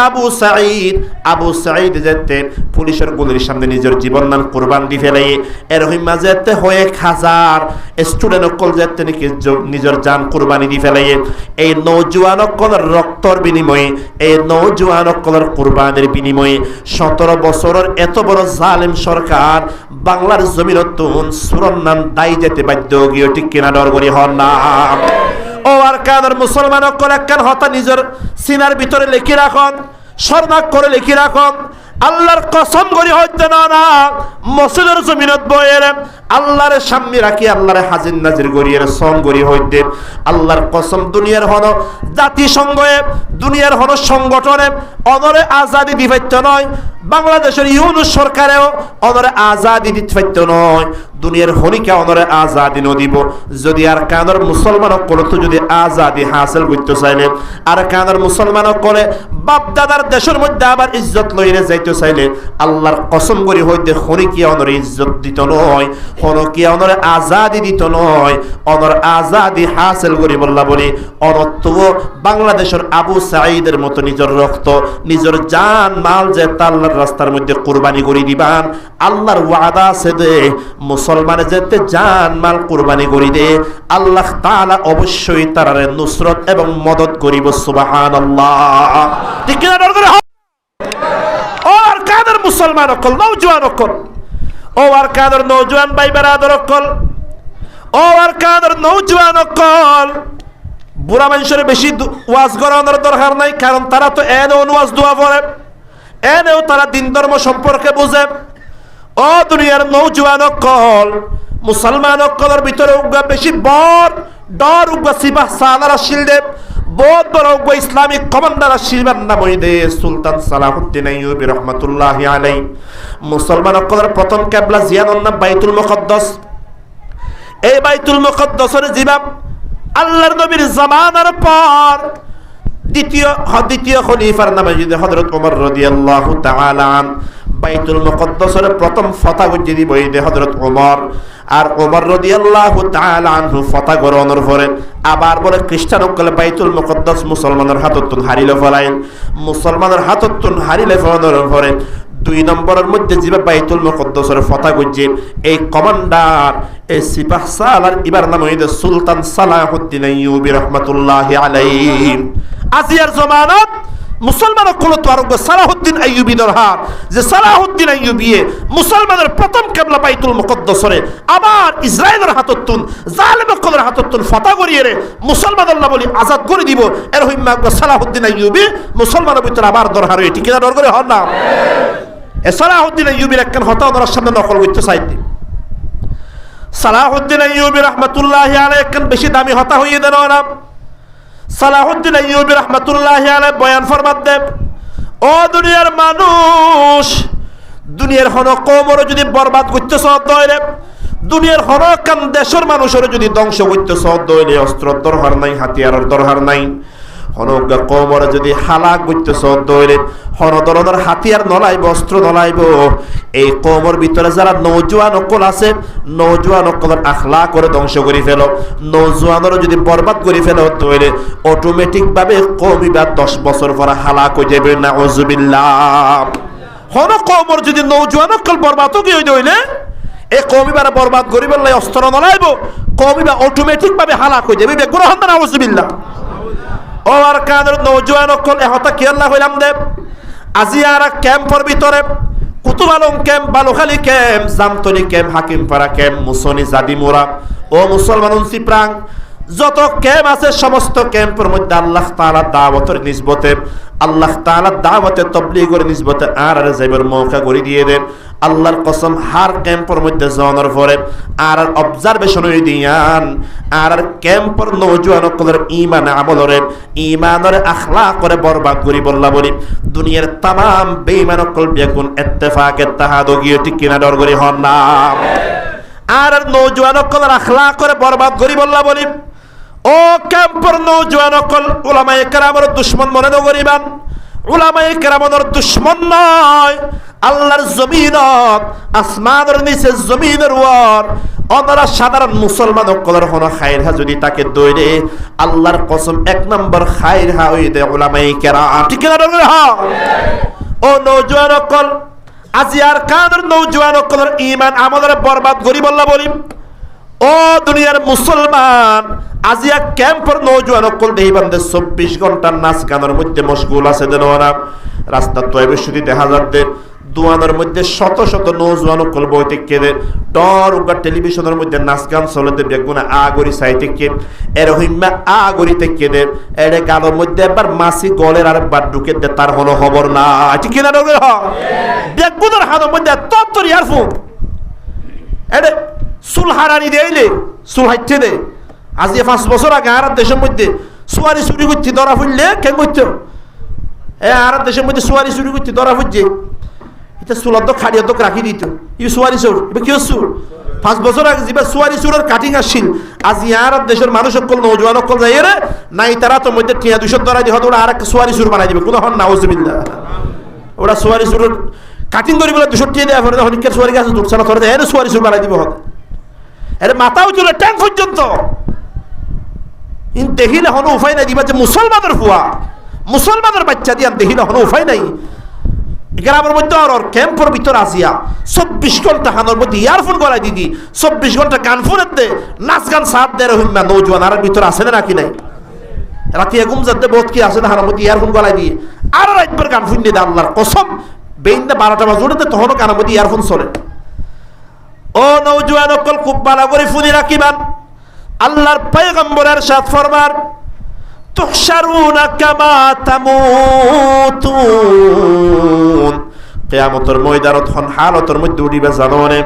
আবু সাঈদ যেতে পুলিশের গুলির সামনে নিজের জীবন দান কুরবান দি ফেলাই এরহিম মাঝেতে হয়ে হাজার স্টুডেন্ট অকল যেতে নাকি নিজের জান কুরবানি দি ফেলাই এই নওজোয়ান অকলের রক্তর বিনিময়ে এই নওজোয়ান অকলের কুরবানির বিনিময়ে 17 বছরের এত বড় জালেম সরকার বাংলার জমিনত সুরন নাম দায়ী যেতে বাধ্য গিয়ে ঠিক কিনা ডর করি হন না। ও আর কাদের মুসলমান অকল একখান হতা নিজের সিনার ভিতরে লিখে রাখন শর্ণাক করে লিখে রাখন আল্লাহর কসম করি হইতে না মসজিদের জমিনত বইয়ের আল্লাহর সামনে রাখি আল্লাহর হাজির নাজির করিয়ে সং করি হইতে আল্লাহর কসম দুনিয়ার হন জাতিসংঘে দুনিয়ার হন সংগঠনে অনরে আজাদি দিবাইত নয়, বাংলাদেশের ইউনুস সরকারেও অনরে আজাদি দিতে নয়, দুনিয়ার হনিকে অনরে আজাদি ন দিব। যদি আর কানের মুসলমান করে তো যদি আজাদি হাসিল করতে চাইলে আর কানের মুসলমান করে বাপ দাদার দেশের মধ্যে আবার ইজ্জত লইরে যাইতে চাইলে আল্লাহর কসম করি হইতে হনিকে অনরে ইজ্জত দিত নয়, হনকে অনরে আজাদি দিত নয়, অনর আজাদি হাসিল করি বললা বলি অনত্ব বাংলাদেশের আবু সাঈদের মতো নিজের রক্ত নিজের জান মাল যে আল্লাহর রাস্তার মধ্যে কুরবানি করে দিবান আল্লাহর ওয়াদা আছে দে মুসলমান যেতে জান মাল কুরবানি করে দে আল্লাহ তাআলা অবশ্যই তারারে নুসরত এবং মদত করিব সুবহানাল্লাহ। ঠিক কি না দরকার আর কাদের মুসলমান অকল নওজোয়ান অকল ও আর কাদের নওজোয়ান ভাই বেরাদর অকল ও আর কাদের নওজোয়ান অকল বুড়া মানুষের বেশি ওয়াজ করানোর দরকার নাই, কারণ তারা তো এনেও ওয়াজ দোয়া পড়ে, এনেও তারা দিন ধর্ম সম্পর্কে বুঝে। ও দুনিয়ার নওজোয়ান অকল মুসলমান অকলের ভিতরে উগা বেশি বড় ডর উগা সিপাহ সালারা শিলদেব বহুত বড় উগা ইসলামিক কমান্ডার শিলবার নাম হইদে সুলতান সালাহুদ্দিন আইয়ুবী রহমাতুল্লাহি আলাইহি। মুসলমান অকলের প্রথম কিবলা জিয়ানুন নাম বাইতুল মুকদ্দাস। এই বাইতুল মুকদ্দাসের জিবাব আল্লাহর নবীর জামানার পর দ্বিতীয় খলিফার নামে যদি হযরত ওমর রাদিয়াল্লাহু তাআলা আন বাইতুল মুকদ্দাসের প্রথম ফতহ যদি বইদে হযরত ওমর আর ওমর রাদিয়াল্লাহু তাআলা আনহু ফতহ গ্রহণের পরে আবার বলে খ্রিস্টান সকলে বাইতুল মুকদ্দাস মুসলমানের হাততন হারিলে ফলাইন, মুসলমানের হাততন হারিলে ফলানোর পরে 2 নম্বরের মধ্যে যে বাইতুল মুকদ্দাসের ফতহ গজ্জে এই কমান্ডার এই সিপাহ সালার ইবার নাম হইদে সুলতান সালাহুদ্দিন আইয়ুবী রাহমাতুল্লাহি আলাইহি। আজিয়ার জামানাত মুসলমান কলত আরোগ্য সালাহুদ্দিন আইয়ুবী দরহার যে সালাহুদ্দিন আইয়ুবী মুসলমানের প্রথম কিবলা বাইতুল মুকদ্দাসরে আবার ইসরায়েলের হাততুন জালেম কলের হাততুন ফতহ করিয়ে রে মুসলমান আল্লাহ বলি আজাদ করে দিব এর হইমা সালাহুদ্দিন আইয়ুবী মুসলমানের ভিতরে আবার দরহার হই। ঠিক না দর করে হন না এ সালাহুদ্দিন আইয়ুবীর একখান হতা ওনার সামনে নকল করতে চাইতে সালাহুদ্দিন আইয়ুবী রাহমাতুল্লাহি আলাইহি একখান বেশি দামি হতা হইয়ে দেন ওরা। সালাহুদ্দিন আইয়ুবী রাহমাতুল্লাহি আলাইহি বয়ান ফরমাত দেব ও দুনিয়ার মানুষ দুনিয়ার হন কওমরে যদি বরবাদ করতে সদ দইরে দুনিয়ার হন কাম দেশের মানুষের যদি ধ্বংস করতে সদ দইলে অস্ত্রের দরকার নাই হাতিয়ারের দরকার নাই, হনগা কওমরে যদি হালাক করতে সদ দইরে হন ধরনের হাতিয়ার নলাইব অস্ত্র নলাইব এই কওমর ভিতরে যারা নওজোয়ান অকল আছে নওজোয়ান অকলের আখলাক করে ধ্বংস করে ফেল নওজোয়ানের যদি বরবাদ করে ফেল তইলে অটোমেটিক ভাবে কওমিবা 10 বছর পরে হালাক হয়ে যাবে নাউজুবিল্লাহ। হন কওমর যদি নওজোয়ান অকল বরবাদ হয়ে হইলে এই কওমিবার বরবাদ করি বললে অস্ত্র নলাইব কওমিবা অটোমেটিক ভাবে হালাক হয়ে যাবে গ্রহণ না নাউজুবিল্লাহ। ও আর কাদের নওজোয়ান অকল এহতা কি আল্লাহ হইলাম দেব আজিয়ারা ক্যাম্পের ভিতরে Kutub Alam camp Balukhali camp Jamtoli camp Hakimpara camp মুসনি জাদিমোরা ও মুসলমান সিপ্রাং যত ক্যাম্প আছে সমস্ত ক্যাম্পের মধ্যে আল্লাহ তাআলা দাওয়াতের নিসবতে আল্লাহ তাআলা দাওয়াতে তাবলীগের নিসবতে আর যাইবার মৌকা করে দিয়ে দেন। আল্লাহর কসম হার ক্যাম্পের মধ্যে যাওয়ার পরে আর অবজারভেশন হয়ে দিয়ান আর ক্যাম্পের নওজোয়ান সকলের ঈমান আমলরে ঈমানের আখলাক করে বরবাদ করি বললা বলি দুনিয়ার तमाम বেঈমান সকল বেগুন ইত্তেফাক ইত্তেহাদ গিয়ে ঠিক কিনা ডর করি হন না আর নওজোয়ান সকলের আখলাক করে বরবাদ করি বললা বলি ও ক্যাম্পের নওজোয়ান সকল উলামায়ে কেরামের দুশমন মনে নগরিবান উলামায়ে কেরামের দুশমন নয় আল্লাহর জমিনত আসমানের নিচে জমিনের ওপর অনরা সাধারণ মুসলমান সকলের হন খায়রহা যদি তাকে দইরে আল্লাহর কসম 1 নম্বর খায়রহা হইতে উলামায়ে কেরাম ঠিক না ডর করে হ্যাঁ ও নওজোয়ান সকল আজিয়ার কাদের নওজোয়ান সকলের ঈমান আমলের বরবাদ করি বললা বলি ও দুনিয়ার মুসলমান আজিয়া ক্যাম্পের নওজোয়ান সকল দেই বান্দে 24 ঘন্টা নাচ গানের মধ্যে মশগুল আছে দেন ওরা রাস্তা তয়বে শুধু দেখা যাচ্ছে দোয়ানোর মধ্যে শত শত নৌজওয়ান কল বইতে কেঁদে টর উগার টেলিভিশনের মধ্যে নাচ গান চলতে বেগুনা আগরি সাইতে কে এরহিমা আগরিতে কেঁদে এরে গালোর মধ্যে একবার মাসি গলের আর একবার ঢুকে দে তার হলো খবর না ঠিক কিনা ডগের হ বেগুনের হাতের মধ্যে তত্তর ইয়ারফোন এরে চুল হারানি দেইলে চুল হাইতে দে আজ 5 বছর আগে আর দেশের মধ্যে সুয়ারি চুরি করতে ধরা ফুললে কেন করতো আর দেশের মধ্যে সুয়ারি চুরি করতে ধরা ফুলছে এটা চুলত খাড়িয়া তো রাখি দিত ই সুয়ারি চোর এবার কি হচ্ছে 5 বছর আগে যেবার সুয়ারি চোরের কাটিং আসছিল আজ আর দেশের মানুষ সকল নৌজওয়ান সকল যাই রে নাই তারা তো মধ্যে 200 ধরা দিয়ে হয়তো ওরা আর একটা সুয়ারি চোর বানাই দিবে কোনো হন নাউজুবিল্লাহ ওরা সুয়ারি চোরের কাটিং করে বলে 200 টাকা দেওয়া পরে হনিকের সুয়ারি গাছ উঠছে না ধরে এর সুয়ারি চোর বানাই দিব হতে এর মাথাও চলে ট্যাঙ্ক পর্যন্ত ইন দেখিলে হনো উপায় নাই দিবা যে মুসলমানের ফুয়া মুসলমানের বাচ্চা দিয়া দেখিলে হনো উপায় নাই গ্রামের মধ্যে আর ক্যাম্পের ভিতর আসিয়া 24 ঘন্টা হানোর মধ্যে ইয়ারফোন গলায় দিদি 24 ঘন্টা গান ফোনের দে নাচ গান সাথ দে রহিমা নৌজওয়ান আর ভিতর আসে না নাকি নাই রাতে ঘুম যাতে বহুত কি আসে না হানোর মধ্যে ইয়ারফোন গলায় দিয়ে আর রাতভর গান শুনে দে আল্লাহর কসম বেইন্দা 12টা বাজে উঠে তখনও কানের মধ্যে ইয়ারফোন চলে ও নৌজওয়ান অকল খুব ভালো করে শুনি রাখিবান আল্লাহর পয়গম্বরের সাথ ফরমান তুহশারুনা কামা তামুতুন কিয়ামতের ময়দানত হন হালতের মধ্যে উঠিবে জানো না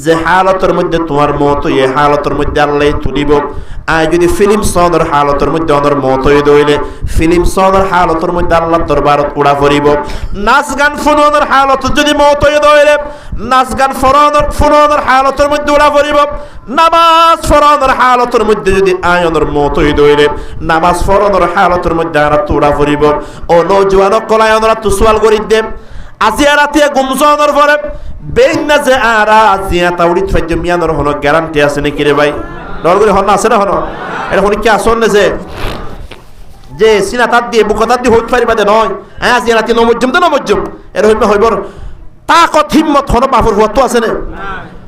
যে হালতের মধ্যে তোমার মত এই হালতের মধ্যে আল্লাহ তুলিব আই যদি ফিল্ম সনের হালতের মধ্যে অনর মত হয়ে দইলে ফিল্ম সনের হালতের মধ্যে আল্লাহর দরবারত উড়া পড়িব নাচ গান ফোনের হালত যদি মত হয়ে দইলে নাচ গান ফোনের হালতের মধ্যে উড়া পড়িব নামাজ ফরনের হালতের মধ্যে যদি আয়নের মত হয়ে দইলে নামাজ ফরনের হালতের মধ্যে আর উড়া পড়িব ও নওজওয়ান কলায়নরা তুসওয়াল করি দে আজিয়া রাতে গুমজনের পরে বেইনা যে আরা আজিয়া তাউড়ি ফাইজ মিয়ানোর হনো গ্যারান্টি আছে নাকি রে ভাই ডর করে হন আছে না হনো এটা হন কি আসল না যে সিনা তাত দিয়ে বুকতাত দিয়ে হইত পারিবা দে নয় হ্যাঁ আজিয়া রাতে নমজ্জম তো নমজ্জম এর হইবে হইবর তাকত হিম্মত হনো বাপুর হতো আছে না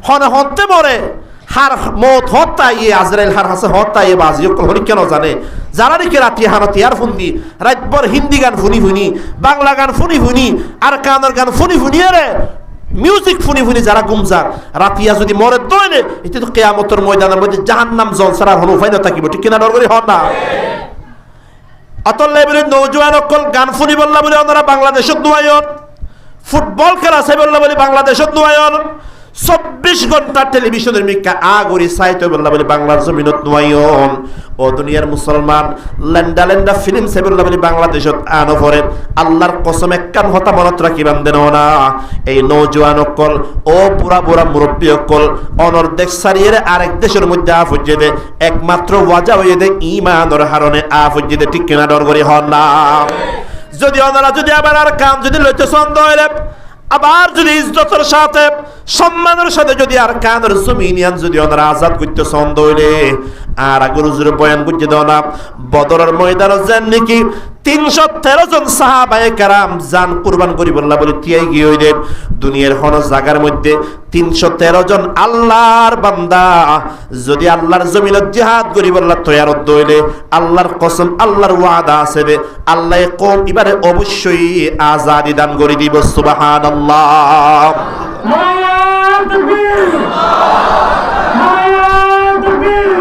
হনে হনতে মরে হার মত হত্যা ইয়ে আজরাইল হার হাসে হত্যা ইয়ে বাজিও হনি কেন জানে যারা নাকি রাতি হানতি আর ফুন্দি রাতভর হিন্দি গান ফুনি ফুনি বাংলা গান ফুনি ফুনি আর কানের গান ফুনি ফুনি আরে মিউজিক ফুনি ফুনি যারা গুমজার রাতিয়া যদি মরে দইলে এটা তো কিয়ামতের ময়দানের মধ্যে জাহান্নাম জলসার আর হনো উপায় না থাকিব ঠিক কিনা ডর করে হন না অতলে বলে নওজওয়ান অকল গান ফুনি বললা বলে ওনারা বাংলাদেশত নুয়ায়ন ফুটবল খেলা চাই বললা বলে বাংলাদেশত নুয়ায়ন 24 ঘন্টা টেলিভিশনের মিকা আগরি সাইতে বললা বলে বাংলার জমিনত নুয়ায়ন ও দুনিয়ার মুসলমান লেন্ডা ফিল্ম সে বললা বলে বাংলাদেশত আনো পরে আল্লাহর কসম একখান হতা মনত রাখিবান দেন না এই নওজওয়ান অকল ও পুরা পুরা মুরব্বী অকল অনর দেশ সারিয়ে আরেক দেশের মধ্যে আফুজে দে একমাত্র ওয়াজা হয়ে দে ঈমানের হারণে আফুজে দে ঠিক কিনা ডর করি হন না যদি ওনারা যদি আবার আর কাম যদি লইতে ছন্দ হইলে আবার যদি ইজ্জতের সাথে সম্মানের সাথে যদি আর কানের জমিনিয়ান যদি ওনারা আজাদ করতে ছন্দ হইলে আর আগর হুজুরে বয়ান করতে দাও না বদরের ময়দানে যান নাকি 313 জন সাহাবায়ে কেরাম জান কুরবান করি বললা বলে তিয়াই গিয়ে হইলে দুনিয়ার হন জায়গার মধ্যে 313 জন আল্লাহর বান্দা যদি আল্লাহর জমিনে জিহাদ করি বললা তৈয়ারত দইলে আল্লাহর কসম আল্লাহর ওয়াদা আছে রে আল্লাহ কোন এবারে অবশ্যই আজাদি দান করে দিব সুবহানাল্লাহ নারায়ে তাকবীর নারায়ে তাকবীর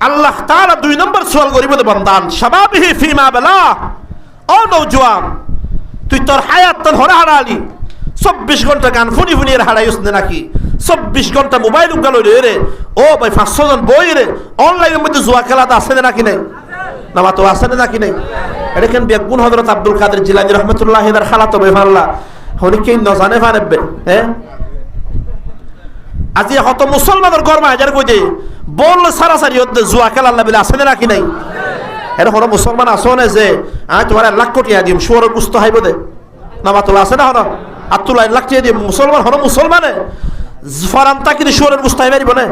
আল্লাহ তাআলা 2 নম্বর সওয়াল করিব বান্দান শাবাবিহি ফিমা বালা ও নওজওয়ান তুই তোর হায়াত তন হরা হারালি 24 ঘন্টা গান ফুনি ফুনি এর হারাইস না নাকি 24 ঘন্টা মোবাইল উগাল রে ও ভাই 500 জন বই রে অনলাইনের মধ্যে জুয়া খেলা আছে না নাকি নাই না তো আছে না নাকি নাই এটা কেন বেগুন হযরত আব্দুল কাদের জিলানী রাহমাতুল্লাহ এর খালাতো ভাই আল্লাহ হনি কি ন জানে পারবে হ্যাঁ আজি হত মুসলমানের গরমা হাজার কই দে বল সারাসারি হতে জুয়া খেলা আল্লাহ বলে আছে না নাকি নাই এরা হলো মুসলমান আসো না যে তোমার 1 লাখ কোটি দিম শুয়োরের গুস্ত হাইব দে না তো আছে না হলো আতুল্লাহ 1 লাখ টাকা দিম মুসলমান হলো মুসলমানে ফরান্তা কি শুয়োরের গুস্ত হাইবারিব না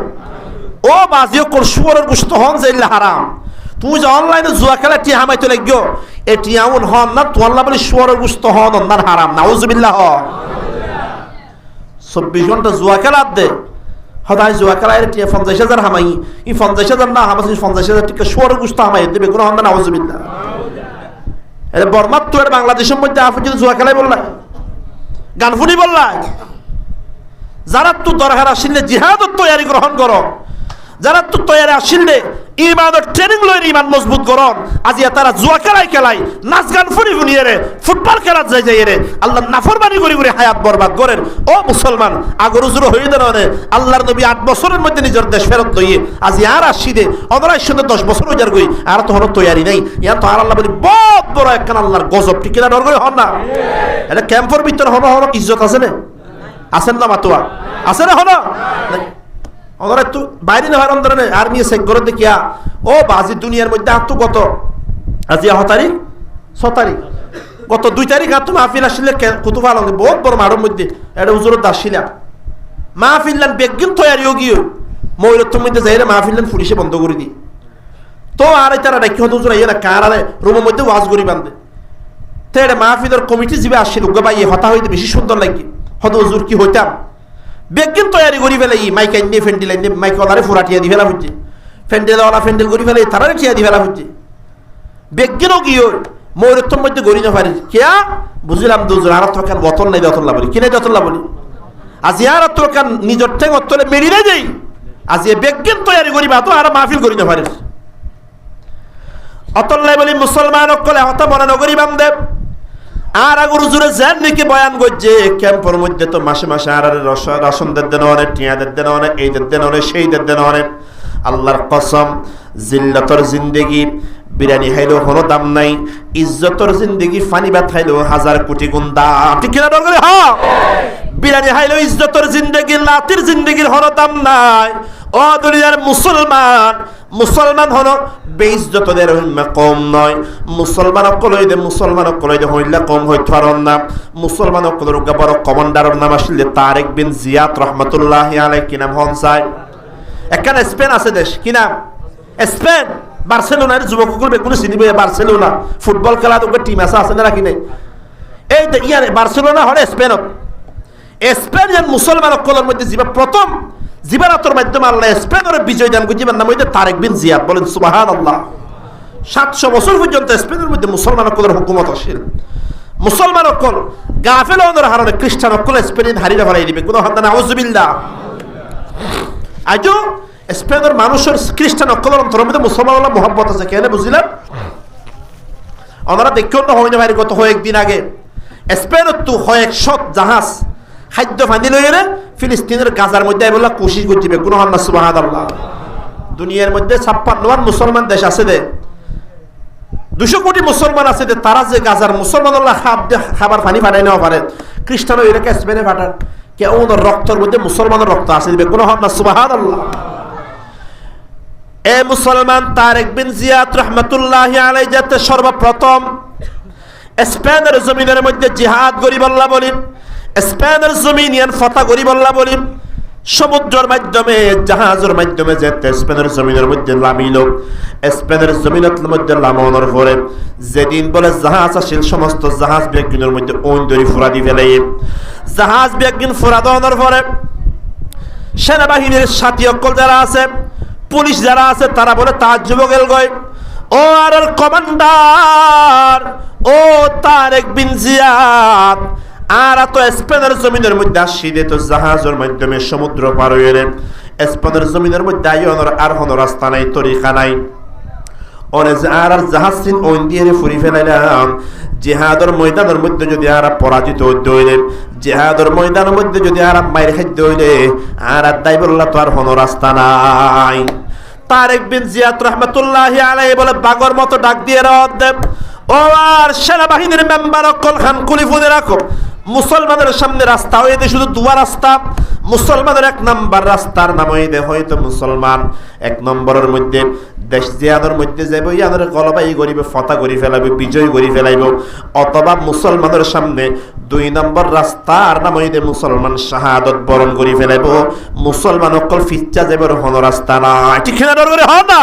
ও বাজিও কোন শুয়োরের গুস্ত হন যে হারাম তুই যে অনলাইনে জুয়া খেলা টিয়া হামাইতে লাগো এ টিয়াউন হন না তো আল্লাহ বলি শুয়োরের গোশত হন অন্যার হারাম নাউজুবিল্লাহ 24 ঘন্টা জুয়া খেলা দে হদাই জুয়া খেলা এর টিয়া 50,000 হামাই ই 50,000 না হামাই 50,000 টিকা শুয়োরের গোশত হামাই দেবে কোন হন না নাউজুবিল্লাহ এ বর্মাত তো এর বাংলাদেশের মধ্যে আপনি যদি জুয়া খেলাই বললা গান ফুনি বললা যারা তো দরকার আসলে জিহাদত তৈরি গ্রহণ করো যারা তো তৈরি আসলে ইমানের ট্রেনিং লইর ইমান মজবুত করন আজিয়া তারা জুয়া খেলাই নাচ গান ফুনি ফুনিয়ে রে ফুটবল খেলা যাই রে আল্লাহ নাফরমানি করে হায়াত বরবাদ করেন ও মুসলমান আগর উজুর হইতে নয় আল্লাহর নবী 8 বছরের মধ্যে নিজের দেশ ফেরত লইয়ে আজি আর আসিদে অদরাই শুনে 10 বছর হইয়ার গই আর তো হলো তৈরি নাই ইয়া তো আর আল্লাহ বলি বহুত বড় একখান আল্লাহর গজব ঠিক না ডর করে হন না এটা ক্যাম্পের ভিতর হলো ইজ্জত আছে না আছেন না মাতুয়া আছে না হলো ওরা তো বাইরে না হয় অন্তরে আর্মি চেক করে দেখিয়া ও বাজি দুনিয়ার মধ্যে আত্ম গত আজি 6 তারিখ গত 2 তারিখ আত্ম মাহফিল আসলে কুতুব আলম বহুত বড় মাঠের মধ্যে এটা হুজুরের দাসিলা মাহফিল্লান বেগিন তৈরি গিয়ে ময়ূরত্বের মধ্যে যাই মাহফিল্লান পুলিশে বন্ধ করে দিই তো আর তারা ডাকি হতো হুজুর ইয়ে না কার আরে রুমের মধ্যে ওয়াজ করি বান্ধে তো এটা মাহফিলের কমিটি যাবে আসছিল গবাই হতা হইতে বেশি সুন্দর লাগে হতো হুজুর কি হইতাম বেগিন তৈরি করি ফেলে মাইক আইনে ফ্যান্ডেল আইনে মাইক ওলারে ফুরাটিয়া দি ফেলা হচ্ছে ফ্যান্ডেলওয়ালা ফ্যান্ডেল করি ফেলে তারা টিয়া দি ফেলা হচ্ছে বেগিনও গিয়ে ময়ূরত্বের মধ্যে গড়ি না পারি কেয়া বুঝলাম দুজন আর তোর কান বতন নাই দতল্লা বলি কিনে দতল্লা বলি আজি আর তোর কান নিজের ঠেং অতলে মেরি না যাই আজি বেগিন তৈরি করি বা তো আর মাহফিল করি না পারি অতল্লাই বলি মুসলমান অকলে হতা মনে নগরী বামদেব আর আগর হুজুরে যেন নাকি বয়ান করছে ক্যাম্পের মধ্যে তো মাসে মাসে আর রাশনদের দেন অনেক টিয়াদের দেন অনেক এইদের দেন অনেক সেইদের দেন অনেক আল্লাহর কসম জিল্লাতর জিন্দেগি বিরিয়ানি খাইলেও কোনো দাম নাই ইজ্জতর জিন্দেগি ফানি ভাত খাইলেও 1000 কোটি গুণ দাম ঠিক কিনা দরকার হ্যাঁ বিরিয়ানি খাইলেও ইজ্জতর জিন্দেগি লাতির জিন্দেগির কোনো দাম নাই ও দুনিয়ার মুসলমান হলো বেইজ্জতদের কম নয় মুসলমান কলই দে হইলা কম হইতে পারন না মুসলমান কলর বড় কমান্ডারের নাম আসলে তারেক বিন জিয়াদ রহমাতুল্লাহি আলাইহি কি নাম হন চাই একখানে স্পেন আছে দেশ কি নাম স্পেন বার্সেলোনার যুবকগুলো বেগুলো চিনিবে বার্সেলোনা ফুটবল খেলা তো টিম আছে না রাখি নাই এই ইয়ার বার্সেলোনা হলে স্পেনত স্পেন মুসলমান কলর মধ্যে যিবা প্রথম জীবনাতর মাধ্যমে আল্লাহ স্পেনের বিজয় দান করছে নাম হইতে তারেক বিন জিয়াদ বলেন সুবহানাল্লাহ 700 বছর পর্যন্ত স্পেনের মধ্যে মুসলমান অকলের হুকুমত আসিল মুসলমান অকল গাফেল ওদের হারানে খ্রিস্টান অকল স্পেন হারিয়ে ফেলাই দিবে কোনো হাত না আউযুবিল্লাহ আজও স্পেনের মানুষের খ্রিস্টান অকলের অন্তরের মধ্যে মুসলমানের মহব্বত আছে কেন বুঝিলেন ওনারা দেখিও না হইনি ভাই গত কয়েকদিন আগে স্পেনের তো 100 জাহাজ খাদ্য ফাঁদি লইলে ফিলিস্তিনের গাজার মধ্যে বলে কোশিশ করতে কোনো হন না সুবহানাল্লাহ দুনিয়ার মধ্যে 56 মুসলমান দেশ আছে দে 200 কোটি মুসলমান আছে দে তারা যে গাজার মুসলমানরা খাবার পানি পাঠাই নেওয়া পারে খ্রিস্টান এলাকা স্পেনে পাঠান কেউ ওদের রক্তের মধ্যে মুসলমানের রক্ত আছে দিবে কোনো হন না সুবহানাল্লাহ এ মুসলমান তারেক বিন জিয়াদ রহমাতুল্লাহি আলাইহি যাতে সর্বপ্রথম স্পেনের জমিনের মধ্যে জিহাদ গরিব আল্লাহ বলেন স্পেনের জমিন ইয়ান ফতা গরিব আল্লাহ বলেন সমুদ্রের মাধ্যমে জাহাজের মাধ্যমে যেতে স্পেনের জমিনের মধ্যে নামিল স্পেনের জমিনের মধ্যে নামানোর পরে যেদিন বলে জাহাজ আসিল সমস্ত জাহাজ বিজ্ঞানের মধ্যে ওইন্দরি ফুরা দি ফেলে জাহাজ বিজ্ঞান ফুরা দেওয়ানোর পরে সেনাবাহিনীর সাথী অকল যারা আছে পুলিশ যারা আছে তারা বলে তাজ্জুব গেল গয় ও আর কমান্ডার ও তারেক বিন জিয়াদ আর তো স্পেনের জমিনের মধ্যে আসিলে তো জাহাজের মাধ্যমে সমুদ্র পার হইলে স্পেনের জমিনের মধ্যে আইনের আর কোনো রাস্তা নাই তরিকা নাই ওরে আর জাহাজ সিন ওই দিয়ে ফুরি ফেলাইলাম জিহাদের ময়দানের মধ্যে যদি আর পরাজিত হইতে হইলে জিহাদের ময়দানের মধ্যে যদি আর মাইর খাইতে হইলে আর দাইবুল্লাহ তো আর কোনো রাস্তা নাই তারেক বিন জিয়াদ রহমাতুল্লাহি আলাইহি বলে বাগর মতো ডাক দিয়ে রাত দেব ও আর সেনাবাহিনীর মেম্বার অকল খান কুলিফুনে রাখো মুসলমানের সামনে রাস্তা হইতে শুধু দুয়া রাস্তা মুসলমানের 1 নম্বর রাস্তার নাম হইতে হয়তো মুসলমান 1 নম্বরের মধ্যে দেশ জিয়াদের মধ্যে যাইব ইয়াদের গলবাই গরিবে ফতা করি ফেলাবে বিজয় করি ফেলাইব অথবা মুসলমানের সামনে 2 নম্বর রাস্তার নাম হইতে মুসলমান শাহাদত বরণ করি ফেলাইব মুসলমান অকল ফিচ্চা যাবার হন রাস্তা নাই ঠিক না ডর করে হন না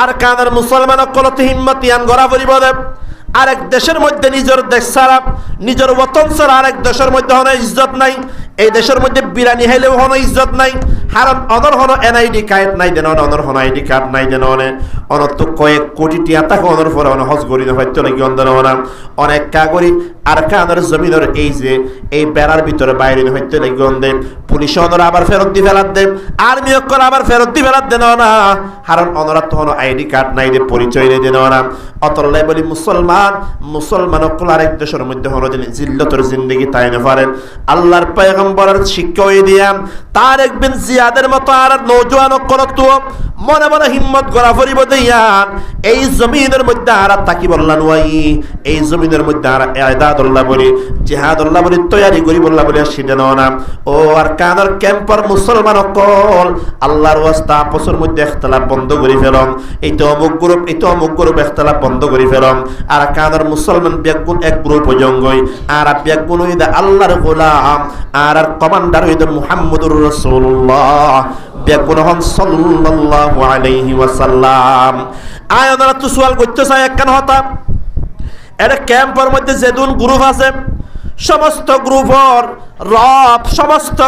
আর কানার মুসলমান অকলতে হিম্মতিয়ান গড়া পরিব দেব আরেক দেশের মধ্যে নিজের দেশ ছাড়া নিজের ওতন ছাড়া আরেক দেশের মধ্যে হন ইজ্জত নাই এই দেশের মধ্যে বিরানি হাইলেও হন ইজ্জত নাই হারাম অনর হন এনআইডি কার্ড নাই দেন অনর হন আইডি কার্ড নাই দেন অনর তো কয়েক কোটি টিয়া টাকা অনর পরে অন হজ করি না হয়তো নাকি অন্দর অনেক কাগরি আর কানার জমিনের এই যে এই বেড়ার ভিতরে বাইরে হয়তো নাকি অন্দে পুলিশ অনর আবার ফেরত দি ফেলাত দেন আর্মি অকল আবার ফেরত দি ফেলাত দেন না হারাম অনরা তো হন আইডি কার্ড নাই দে পরিচয় নেই দেন না অতলাই বলি মুসলমান অকল আরেক দেশের মধ্যে হন জিল্লতর জিন্দগি তাই না পারেন আল্লাহর পয়গম্বরের শিক্ষা দিয়াম তারেক বিন জিয়াদের মতো আর নওজোয়ান অকল তো মনে মনে হিম্মত গড়া পরিব দিয়ান এই জমিনের মধ্যে আর তাকি বললান ওয়াই এই জমিনের মধ্যে আর ইবাদাতুল্লাহ বলি জিহাদুল্লাহ বলি তৈরি করি বললা বলি সেটা না ও আর কানার ক্যাম্পার মুসলমান অকল আল্লাহর ওয়াস্তা আপসের মধ্যে ইখতিলাফ বন্ধ করি ফেলং এই তো অমুক গ্রুপ ইখতিলাফ বন্ধ করি ফেলং আর কানার মুসলমান বেগুন এক গ্রুপ জঙ্গই আর বেগুন হইদা আল্লাহর গোলাম আর কমান্ডার হইদা মুহাম্মদুর রাসূলুল্লাহ বেগুন হন সাল্লাল্লাহু আলাইহি ওয়াসাল্লাম আয়ানারা তো সওয়াল করতে চাই একখান হতা এটা ক্যাম্পের মধ্যে যেদুন গ্রুপ আছে সমস্ত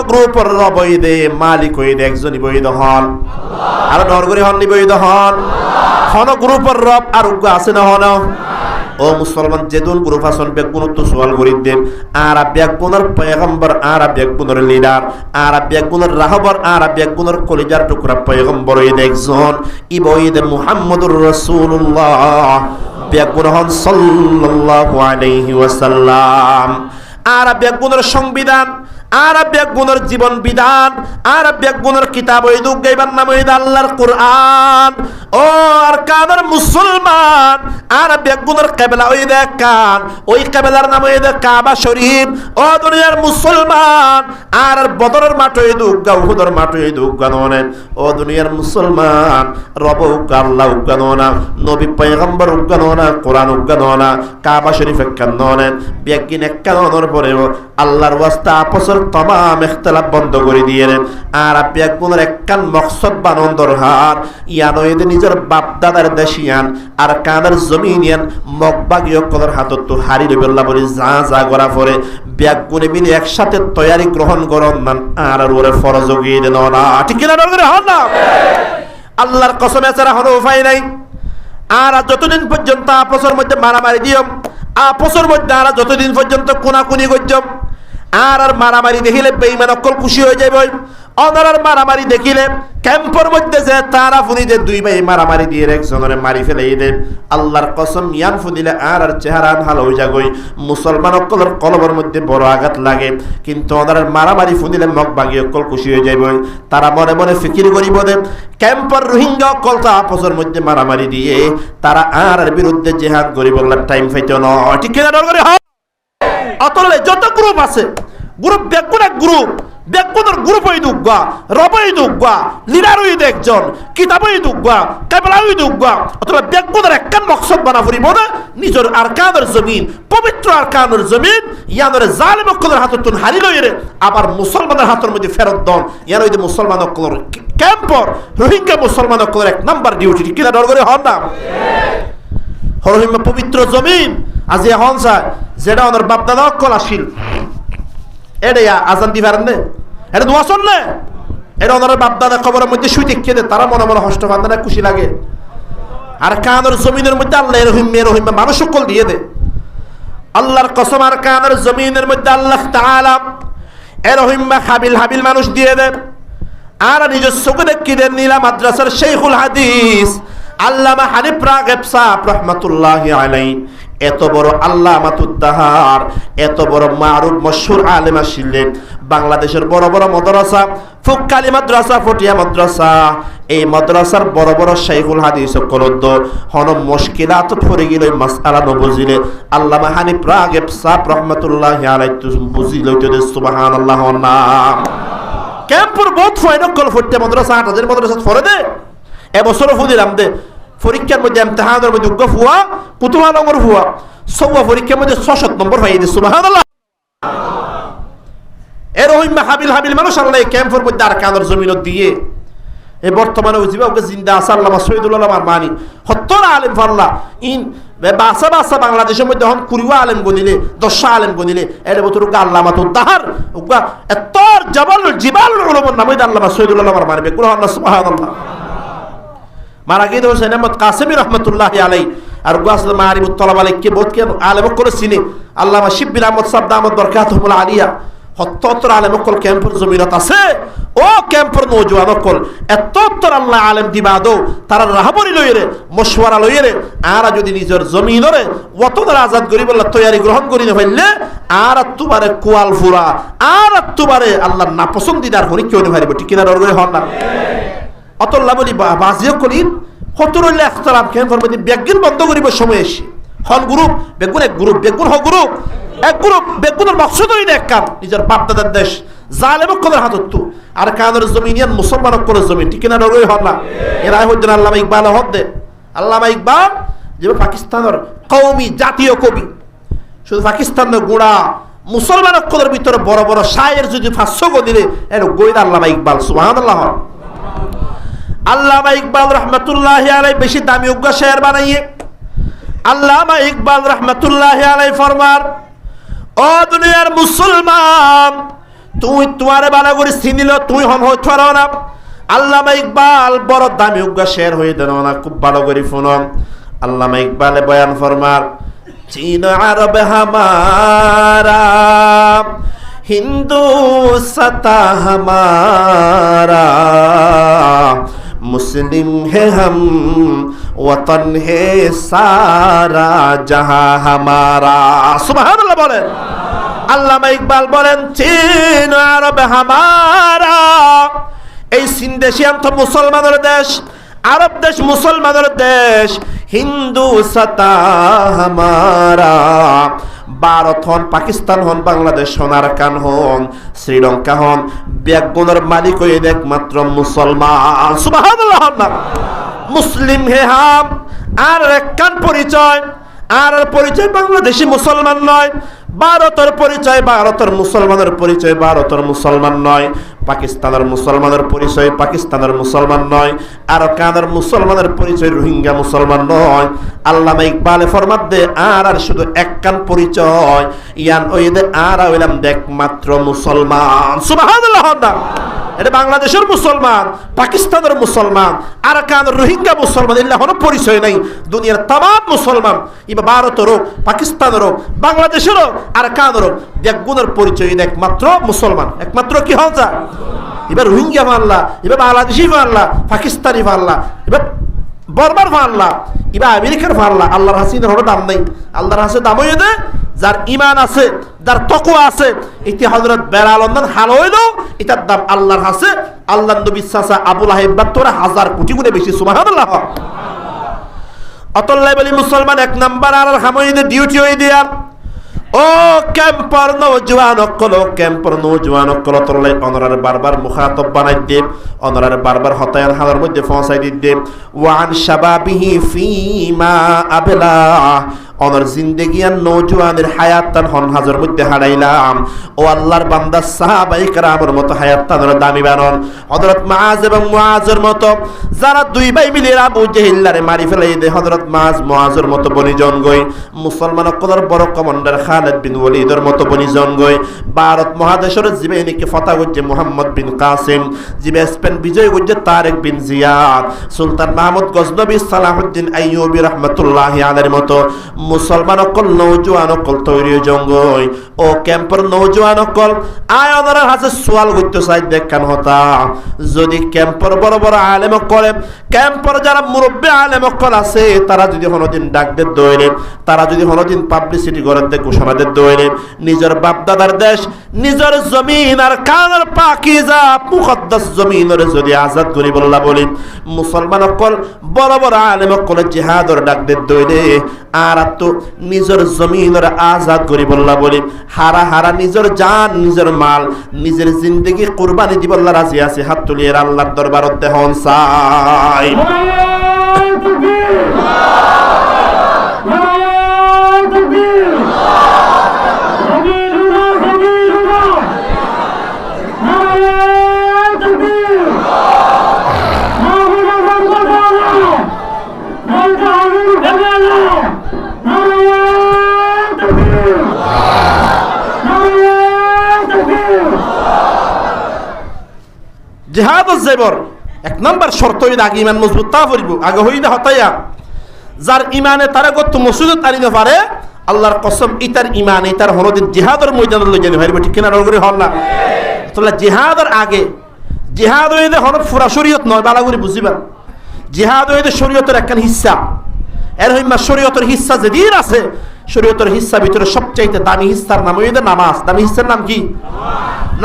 গ্রুপর রব হইদে মালিক হইদে একজনই বৈধ হন আর ডর করে হন বৈধ হন গ্রুপের রব আর আছে না হন ও মুসলমান যেদুন গ্রুপ আসন বেগুন তো সওয়াল করি দেন আর বেগুনের পয়গম্বর আর বেগুনের লিডার আর বেগুনের রাহবর আর বেগুনের কলিজার টুকরা পয়গম্বর হইদে একজন ই বইদে মুহাম্মদুর রাসূলুল্লাহ বেগুন হন সাল্লাল্লাহু আলাইহি ওয়াসাল্লাম আর বেগুনের সংবিধান আর বেগুনের জীবন বিধান আর বেগুনের কিতাব ওই দুঃখ গাইবার নাম হইদে আল্লাহর কোরআন ও আর কানার মুসলমান আর বেগুনের কিবলা ওই দেখান ওই কিবলার নাম হইদে কাবা শরীফ ও দুনিয়ার মুসলমান আর বদরের মাঠ ওই দুঃখ উহুদের মাঠ ওই দুঃখ গানোনে ও দুনিয়ার মুসলমান রব আল্লাহ গানোনা নবী পয়গম্বর গানোনা কোরআন গানোনা কাবা শরীফ কানোনে বেগিন কানোর পরে আল্লাহর ওয়াস্তা আপসর तमाम इख्तिलाफ बंद করে দিয়েন আর আপনি একগুণের একখান মকসদ বানন দরকার ইয়ানো এদে নিজের বাপ দাদার দেশিয়ান আর কানার জমিনিয়ান মগবাগীয় কদর হাতত তো হারি রবিল্লাহ বলে যা করা পরে ব্যাগুনে মিলে একসাথে তৈরি গ্রহণ করন না আর ওরে ফরজ গিয়ে দেন না ঠিক কিনা ডর করে হন না আল্লাহর কসম এছাড়া কোনো উপায় নাই আর যতদিন পর্যন্ত আপসের মধ্যে মারামারি দিও আপসের মধ্যে আর যতদিন পর্যন্ত কোনাকুনি করছম আর মারামারি দেখিলে বেঈমান অকল খুশি হয়ে যাবে অনার মারামারি দেখিলে ক্যাম্পের মধ্যে যে তারা ফুনিতে দুই ভাই মারামারি দিয়ে একজনের মারি ফেলে দেন আল্লাহর কসম ইয়ান ফুনিলে আর চেহারা ভালো হয়ে যাগই মুসলমান অকলের কলবের মধ্যে বড় আঘাত লাগে কিন্তু ওনার মারামারি ফুনিলে মগ ভাঙি অকল খুশি হয়ে যাবে তারা মনে মনে ফিকির করিব দে ক্যাম্পের রোহিঙ্গা অকলটা আপসের মধ্যে মারামারি দিয়ে তারা আর বিরুদ্ধে জিহাদ করি বললাম টাইম পাইতে না ঠিক কিনা ডর করে অতলে যত গ্রুপ আছে গ্রুপ বেগুন এক গ্রুপ বেগুনের গ্রুপ হই দুগা রবই দুগা লিডার হই একজন কিতাবই দুগা কেবলা হই দুগা অতলে বেগুনের একখান মকসদ বানা ফুরিব না নিজের আরকানের জমিন পবিত্র আরকানের জমিন ইয়ানের জালিম অকলের হাততুন হারি লইরে আবার মুসলমানের হাতের মধ্যে ফেরত দন ইয়ার হইতে মুসলমান অকলের ক্যাম্পর রোহিঙ্গা মুসলমান অকলের এক নাম্বার ডিউটি কিনা ডর করে হন না রোহিঙ্গা পবিত্র জমিন আজ এখন স্যার যেটা ওনার বাপদাদা অকল আসিল এটা আজান দি পারেন এটা দোয়া শুনলে এটা ওনার বাপদাদা খবরের মধ্যে শুই দেখিয়ে দেয় তারা মনে মনে হষ্ট পান না খুশি লাগে আর কানের জমিনের মধ্যে আল্লাহ রহিমে মানুষ সকল দিয়ে দে আল্লাহর কসম আর কানের জমিনের মধ্যে আল্লাহ তাআলা রহিমা হাবিল মানুষ দিয়ে দেন আর নিজের চোখে দেখিয়ে দেন নীলা মাদ্রাসার শেখুল হাদিস আল্লামা হানিফ রাগিব সাহেব রাহমাতুল্লাহি আলাইহি এত বড় আল্লামাতুদ্দাহার এত বড় মারুফ মশহুর আলেম ছিলেন বাংলাদেশের বড় বড় মাদ্রাসা ফুককালি মাদ্রাসা ফটিয়া মাদ্রাসা এই মাদ্রাসার বড় বড় শাইখুল হাদিস কলদ হন মুশকিলাত পড়ে গেল মাসআলা ন বুঝিলে আল্লামা হানিফ রাগিব সাহেব রাহমাতুল্লাহি আলাইহি বুঝিল তো সুবহানাল্লাহ নাম ক্যাম্পুর বহুত ফাইনক কল ফটিয়া মাদ্রাসা তাদের মাদ্রাসা ফরে দে এবছর ফুদিলাম দে পরীক্ষার মধ্যে ইমতিহানের মধ্যে ফুয়া কুতুবা নম্বর ফুয়া সব পরীক্ষার মধ্যে ৬০০ নম্বর পাই দে সুবহানাল্লাহ এরকম হাবিল হাবিল মানুষ আল্লাহ এই ক্যাম্পের মধ্যে আর কানের জমিন দিয়ে এই বর্তমানে ওই জীবকে জিন্দা আছে আল্লামা শহীদুল আলম আরমানি 70 আলেম ফাল্লা ইন বাসা বাসা বাংলাদেশের মধ্যে হন 20 আলেম গনিলে 10 আলেম গনিলে এর ভিতর আল্লামা তো তাহার উগা এত জবাল জিবাল উলুম নামে আল্লামা শহীদুল আলম আরমানি বেকুল আল্লাহ সুবহানাল্লাহ মারা গিয়ে হোসেন আহমদ কাসেমি রহমতুল্লাহি আলাইহি আর গাছ মারিবুত তলাব আলাইহি বহুত কে আলেম করে চিনি আল্লামা শিববির আহমদ সাবদা আহমদ বরকাতুহুল আলিয়া 70 আলেম কল ক্যাম্পের জমিনত আছে ও ক্যাম্পের নওজোয়ান কল এত আল্লাহ আলেম দিবা দো তারা রাহবরি লইরে মশওয়ারা লইরে আর যদি নিজের জমিনরে ওতদার আজাদ গরিব আল্লাহ তৈয়ারি গ্রহণ করি না হইলে আর তুবারে কোয়াল ফুরা আর তুবারে আল্লাহ না পছন্দিদার হরি কেউ না পারিব ঠিক কিনা রগরে হন না অতল্লা বলি বাজিও করিন হতরলে ইখতিলাফ ক্যাম্পের মধ্যে বেগিন বন্ধ করিব সময় এসে হন গ্রুপ বেগুন এক গ্রুপ বেগুন হ গ্রুপ এক গ্রুপ বেগুনের মকসদ হইলে এক কাম নিজের বাপ দাদার দেশ জালেম কদের হাতত আর কানের জমিনিয়ান মুসলমান করে জমিন ঠিক না রগই হন না এরাই হইতেন আল্লামা ইকবাল হদ দে আল্লামা ইকবাল যে পাকিস্তানের কওমি জাতীয় কবি শুধু পাকিস্তানের গোড়া মুসলমান কদের ভিতরে বড় বড় শায়ের যদি 500 গো দিলে এর গইদ আল্লামা ইকবাল সুবহানাল্লাহ আল্লামা ইকবাল রহমাতুল্লাহি আলাইহি বেশি দামি উগ্গা শায়ের বানাইয়ে আল্লামা ইকবাল রহমাতুল্লাহি আলাইহি ফরমান ও দুনিয়ার মুসলমান তুই তোমারে ভালো করে চিনিল তুই হন হইতো না আল্লামা ইকবাল বড় দামি উগ্গা শের হয়ে দেন না খুব ভালো করে শুনুন আল্লামা ইকবালে বয়ান ফরমার চীন আরব হামারা হিন্দু সতা হামারা मुस्लिम है हम वतन है सारा जहां हमारा सुबहानाल्लाह बोलें আল্লামা ইকবাল বলেন চীন আরব হামারা এই চীন দেশিয়ান তো মুসলমানের দেশ আরব দেশ মুসলমানের দেশ হিন্দু সতা হামারা ভারত হন পাকিস্তান হন বাংলাদেশ হন আরাকান হন শ্রীলঙ্কা হন ব্যাগুনের মালিক হয়ে একমাত্র মুসলমান সুবহানাল্লাহ মুসলিম হে হাম আর একখান পরিচয় আর পরিচয় বাংলাদেশি মুসলমান নয় ভারতের পরিচয় ভারতের মুসলমানের পরিচয় ভারতের মুসলমান নয় পাকিস্তানের মুসলমানের পরিচয় পাকিস্তানের মুসলমান নয় আর কানাডার মুসলমানের পরিচয় রোহিঙ্গা মুসলমান নয় আল্লামা ইকবালে ফরমাত দে আর শুধু একখান পরিচয় ইয়ান ওইদে আর হইলাম একমাত্র মুসলমান সুবহানাল্লাহ এটা বাংলাদেশের মুসলমান পাকিস্তানের মুসলমান আর কানাডার রোহিঙ্গা মুসলমান এগুলা কোনো পরিচয় নাই দুনিয়ার तमाम মুসলমান ইবা ভারতেরও পাকিস্তানেরও বাংলাদেশেরও আর কানাডারও একগুণের পরিচয় একমাত্র মুসলমান একমাত্র কি হন যা এবার রোহিঙ্গা মানলা এবার বাংলাদেশি মানলা পাকিস্তানি মানলা এবার বর্মার মানলা এবার আমেরিকার মানলা আল্লাহর হাসিনের কোনো দাম নাই আল্লাহর হাসে দাম হয়ে দে যার ইমান আছে যার তাকওয়া আছে ইতি হযরত বেলাল হাল হইলো এটার দাম আল্লাহর হাসে আল্লাহর নবী সাসা আবু লাহাব তোরা 1000 কোটি গুণে বেশি সুবহানাল্লাহ অতল্লাই বলি মুসলমান এক নাম্বার আর হামইদে ডিউটি হই দিয়া ও ক্যাম্পার নওজওয়ান তোরলাই অনরার বারবার মুখাতব বানাই দে অনরার বারবার হতায়ান হালার মধ্যে পৌঁছাই দিতে ওয়ান শাবাবিহি ফিমা আবলা অনর জিন্দেগি আর নওজওয়ানের হায়াতান হন হাজার মধ্যে হারাইলাম ও আল্লাহর বান্দা সাহাবায়ে কেরামের মতো হায়াতানের দামি বানন হযরত মুআজ এবং মুআজের মতো যারা দুই ভাই মিলে আবু জেহেলারে মারি ফেলাই দে হযরত মুআজের মতো বনিজন গই মুসলমান কদর বড় কমান্ডার খালিদ বিন ওয়ালিদের মতো বনিজন গই ভারত মহাদেশের জিবেনিকে ফতা গজ্জে মুহাম্মদ বিন কাসিম জিবে স্পেন বিজয় গজ্জে তারেক বিন জিয়াদ সুলতান মাহমুদ গজনবী সালাহুদ্দিন আইয়ুবী রাহমাতুল্লাহি আলাইহির মতো মুসলমান অকল নওজওয়ান অকল তৈরি জঙ্গই ও ক্যাম্পের নওজওয়ান অকল আয়নার হাতে সওয়াল করতে চাই দেখান হতা যদি ক্যাম্পের বড় বড় আলেম করে ক্যাম্পের যারা মুরব্বী আলেম অকল আছে তারা যদি কোনোদিন ডাক দে দইলে তারা যদি কোনোদিন পাবলিসিটি করে দে ঘোষণা দে দইলে নিজের বাপ দাদার দেশ নিজের জমিন আর কানের পাকিজা মুকদ্দাস জমিনের যদি আজাদ করি বল্লা বলি মুসলমান অকল বড় বড় আলেম অকল জিহাদের ডাক দে দইলে আর তো নিজের জমিনের আজাদ করি বল্লা বলি হারা হারা নিজের জান নিজের মাল নিজের জিন্দেগি কুরবানি দি বল্লা রাজি আছে হাত তুলিয়ে আল্লাহর দরবারতে হন চাই জিহাদত যাইবর এক নম্বর শর্ত হইলে আগে ইমান মজবুত তা করিব আগে হইলে হতাইয়া যার ইমানে তারা কত মসজিদত আনিতে পারে আল্লাহর কসম ইতার ইমান ইতার হরদিন জিহাদের ময়দানে লই যাবে ভাই ঠিক কিনা করে হল না তাহলে জিহাদের আগে জিহাদ হইলে হরদ ফুরা শরীয়ত নয় বালা করে বুঝিবা জিহাদ হইলে শরীয়তের একখান হিস্সা এর হইমা শরীয়তের হিস্সা যেদিন আছে শরীয়তের হিস্সা ভিতরে সবচাইতে দামি হিস্সার নাম হইলে নামাজ দামি হিস্সার নাম কি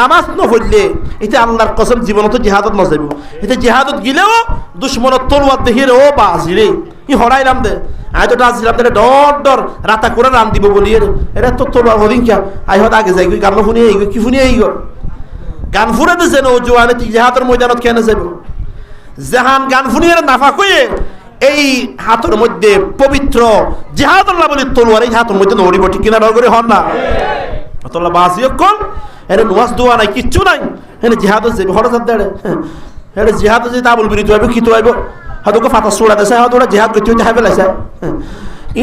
নামাজ ন হইলে এটা আল্লাহর কসম জীবনত জিহাদত ন যাইব এটা জিহাদত গিলেও দুশ্মনত তলোয়ার দেখিরে ও বাজিরে ই হরাইলাম দে আই তো ডাজিলাম দে ডর ডর রাতা করে রান দিব বলি এরা তো তলোয়ার হদিন কিয়া আই হদ আগে যাই গান শুনিয়ে আইগো কি শুনিয়ে আইগো গান ফুরাতে যেন জোয়ানে তুই জিহাদের ময়দানত কেন যাইব জাহান গান ফুনিয়ে নাফা কইয়ে এই হাতের মধ্যে পবিত্র জিহাদুল্লাহ বলি তলোয়ার এই হাতের মধ্যে নড়িব ঠিক কিনা ডর করে হন না অতলা বাজিও কোন এরে নোয়াজ দোয়া নাই কিচ্ছু নাই এনে জিহাদ যাইব হঠাৎ দেড়ে এরে জিহাদ যে তাবুল বিরিত হইব কি তো হইব হয়তো ফাতা সোড়া দেশে হয়তো ওরা জিহাদ করতে হইতে হাইবে লাইছে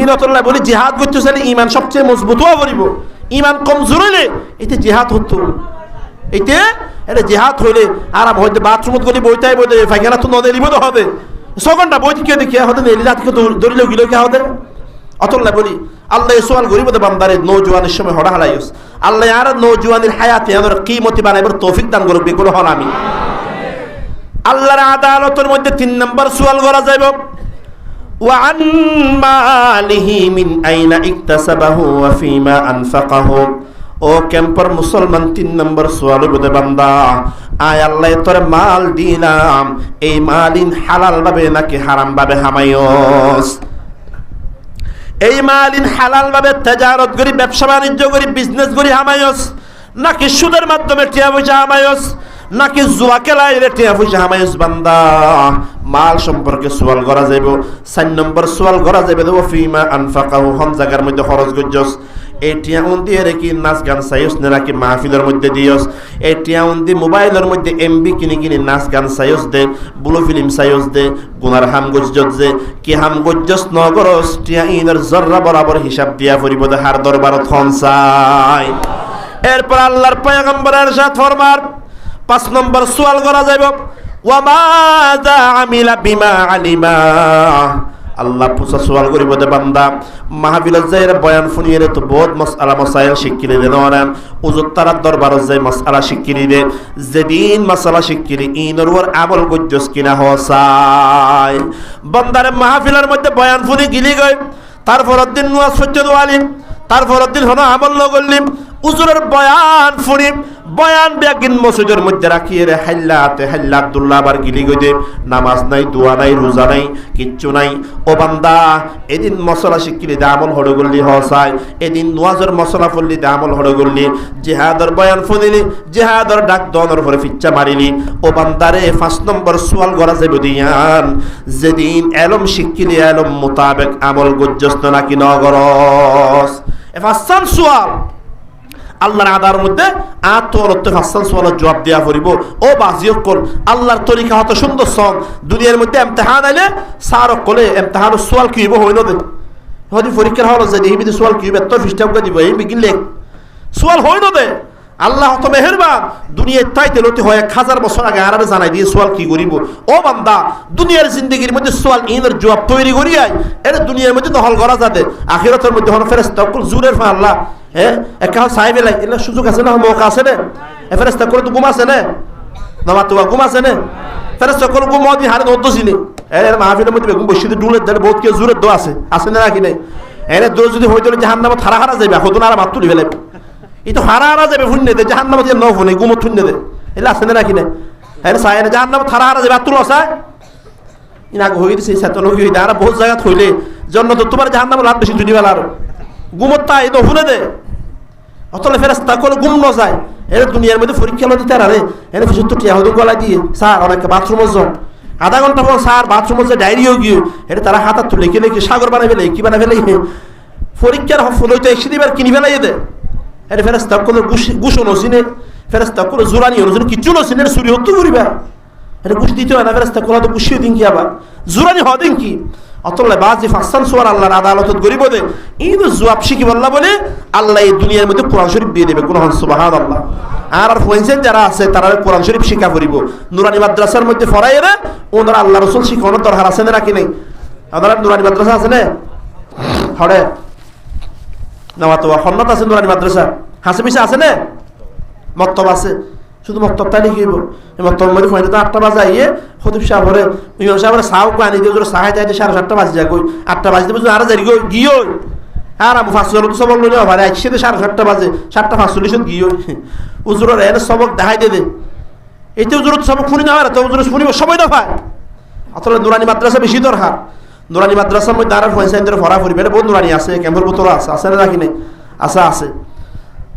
ইনতুল্লাহ বলি জিহাদ করতে চাইলে ইমান সবচেয়ে মজবুত হওয়া করিব ইমান কমজোর হইলে এতে জিহাদ হতো এইতে এটা জিহাদ হইলে আরাম হইতে বাথরুমত গলি বইতাই বইতে ফাইখানা তো নদে লিব তো হবে 6 ঘন্টা বইতে কে দেখি হতে নেলি রাতকে দরিলে গিলো কে হতে অতল্লাহ বলি আল্লাহ সোয়াল গরিব দে বান্দারে নওজওয়ানের সময় হড়া হালাইস আল্লাহ আর নওজওয়ানের হায়াতে আর কিমতি বানাইবার তৌফিক দান করুক বেগুলো হল আমি আল্লাহর আদালতের মধ্যে 3 নম্বর সোয়াল করা যাইব ওয়া আন মালিহি মিন আইনা ইকতাসাবাহু ওয়া ফিমা আনফাকাহু ও ক্যাম্পার মুসলমান 3 নম্বর সোয়াল বদে বান্দা আয় আল্লাহ তোরে মাল দিলাম এই মালিন হালাল ভাবে নাকি হারাম ভাবে হামায়স এই মালিন হালাল ভাবে তেজারত করি ব্যবসা বাণিজ্য করি বিজনেস করি হামায়স নাকি সুদের মাধ্যমে টিয়া পয়সা হামায়স নাকি জুয়া খেলায় টিয়া পয়সা হামায়স বান্দা মাল সম্পর্কে সোয়াল করা যাইব 4 নম্বর সোয়াল করা যাইবে ও ফিমা আনফাকাহু হন জায়গার মধ্যে খরচ গজ্জস এই টিয়াউন দিয়ে রেখি নাচ গান চাইস না নাকি মাহফিলের মধ্যে দিয়স এই টিয়াউন দিয়ে মোবাইলের মধ্যে এমবি কিনে কিনে নাচ গান চাইস দে বুলো ফিল্ম চাইস দে গুনার হাম গজ্জত যে কি হাম গজ্জস নগরস টিয়াইনের জর্রা বরাবর হিসাব দিয়া পড়িব দে হার দরবারত হনসাই এরপর আল্লাহর পয়গম্বরের সাথ ফরমার 5 নম্বর সোয়াল করা যাইব ওয়া মাযা আমিলা বিমা আলিমা আল্লাহ পুছা সোয়াল করিব দে বান্দা মাহফিলত যাইরা বয়ান শুনিয়ে তো বহুত মাসআলা মাসাইল শিখিলে দে নরান উজুত তারার দরবারত যাই মাসআলা শিখিলি দে যেদিন মাসআলা শিখিলি ইনর ওর আমল গজ্জস কিনা হসাই বান্দারে মাহফিলের মধ্যে বয়ান শুনি গিলি গই তারপর দিন ওয়াজ সজ্জদ আলিম তারপর দিন হনো আমল লগলিম উজুরের বয়ান শুনিম বয়ান বেগিন মসজিদের মধ্যে রাখিয়ে রে হাল্লাতে হাল্লা আব্দুল্লাহ আবার গিলি গই দে নামাজ নাই দোয়া নাই রোজা নাই কিচ্ছু নাই ও বান্দা এদিন মশলা শিখিলি দে আমল হড় গল্লি হসাই এদিন নওয়াজের মশলা ফুললি দে আমল হড় গল্লি জিহাদর বয়ান ফুনিলি জিহাদর ডাক দনর পরে ফিচ্চা মারিলি ও বান্দারে 5 নম্বর সোয়াল করা যাবে দিয়ান যেদিন এলম শিখিলি এলম মোতাবেক আমল গজ্জস নাকি নগরস এ 5 সোয়াল আল্লাহর আদার মধ্যে আত্মরত্ব হাসান সোয়ালের জবাব দেওয়া পড়িব ও বাজিও কল আল্লাহর তরিকা হত সুন্দর সং দুনিয়ার মধ্যে ইমতিহান আইলে সার কলে ইমতিহান সোয়াল কি হইব হইল দে হদি পরীক্ষার হল যে এই বিধি সোয়াল কি হইবে তো ফিস্টাম দিব এই বিগিলে সোয়াল হইল দে আল্লাহ তো মেহেরবান দুনিয়ায় তাই তেলতি হয় 1000 বছর আগে আরারে জানাই দিয়ে সোয়াল কি করিব ও বান্দা দুনিয়ার জিন্দেগির মধ্যে সোয়াল ইনের জবাব তৈরি করি আই এর দুনিয়ার মধ্যে দখল করা যাবে আখিরাতের মধ্যে হন ফেরেশতা কুল জুরের ফা আল্লাহ হ্যাঁ একটা সাহেব এলাই এলা সুযোগ আছে না মৌকা আছে না এ ফেরেশতা করে তো ঘুম আছে না নামা তো ঘুম আছে না ফেরেশতা করে ঘুম মদি হারে নদ দিছিনি এর মাহফিলের মধ্যে ঘুম বসিতে ডুলের ধরে বহুত কে জুরের দো আছে না নাকি নাই এর দো যদি হইতো জাহান্নামে হারা হারা যাবে হতো না মাত্র লিবে এই তো হারা হারা যাবে ফুন্নে দে জাহান্নামে যে নও ফুনে ঘুম ফুন্নে দে এলা আছে না নাকি নাই এর সায়ের জাহান্নামে হারা হারা যাবে আতুল আছে ইনা হই দিছে সাতন হই দাঁড়া বহুত জায়গা থইলে জন্য তো তোমার জাহান্নামে লাভ বেশি দুনিয়া আর গুমত্তা এই তো ফুনে দে অতলে ফেরেশতা কোন গুম ন যায় এর দুনিয়ার মধ্যে পরীক্ষা লতে তারারে এর কিছু তো টিয়া হদু গলা দিয়ে স্যার অনেক বাথরুমে যাও আধা ঘন্টা পর স্যার বাথরুমে যে ডায়রিও গিয়ে এর তারা হাত তুলে লিখে লিখে সাগর বানাই ফেলে কি বানাই ফেলে পরীক্ষার ফল হইতে একদিবার কিনি ফেলাই দে এর ফেরেশতা কোন গুশো নসিনে ফেরেশতা কোন জুরানি নসিনে কিচ্ছু নসিনে সুরি হতো করিবা এর গুশ দিতে হয় না ফেরেশতা কোন তো গুশিয়ে দিন কি আবার জুরানি হদিন কি অতলে বাজি ফাসান সুয়ার আল্লাহর আদালতত গরিব দে ইনো জবাব শিখি বললা বলে আল্লাহ এই দুনিয়ার মধ্যে কোরআন শরীফ দিয়ে দেবে কোন সুবহানাল্লাহ। আর ফয়েন্সেন যারা আছে তারা কোরআন শরীফ শিক্ষা করিব নুরানি মাদ্রাসার মধ্যে ফরাইরে ওনারা আল্লাহ রাসূল শিখানোর দরকার আছে না নাকি নাই? আপনারা নুরানি মাদ্রাসা আছে না হড়ে না তো হন্নত আছে নুরানি মাদ্রাসা হাসে পিছে আছে না মক্তব আছে শুধু মক্তব তাই লিখিব মক্তব মধ্যে ফয়েন্স তো 8টা বাজে আইয়ে খতিব সাহেব হরে ইমাম সাহেবের সাউ গানি দিয়ে জোরে সাহায় তাইতে 7:30 বাজে যায় কই 8টা বাজে বুঝুন আর যাই গিয়ে আর আবু ফাসল তো সবক লইয়া ভারে আইছে 7:30 বাজে 7:45 গিয়ে উজুরের এনে সবক দেখাই দে এইতে উজুরত সবক শুনি না আর তো উজুর শুনিব সবাই না ভাই আসলে নুরানি মাদ্রাসা বেশি দরকার নুরানি মাদ্রাসার মধ্যে আর ফয়েন্সের ফরা পরিবে বহুত নুরানি আছে ক্যাম্পের বোতল আছে না নাকি নাই আছে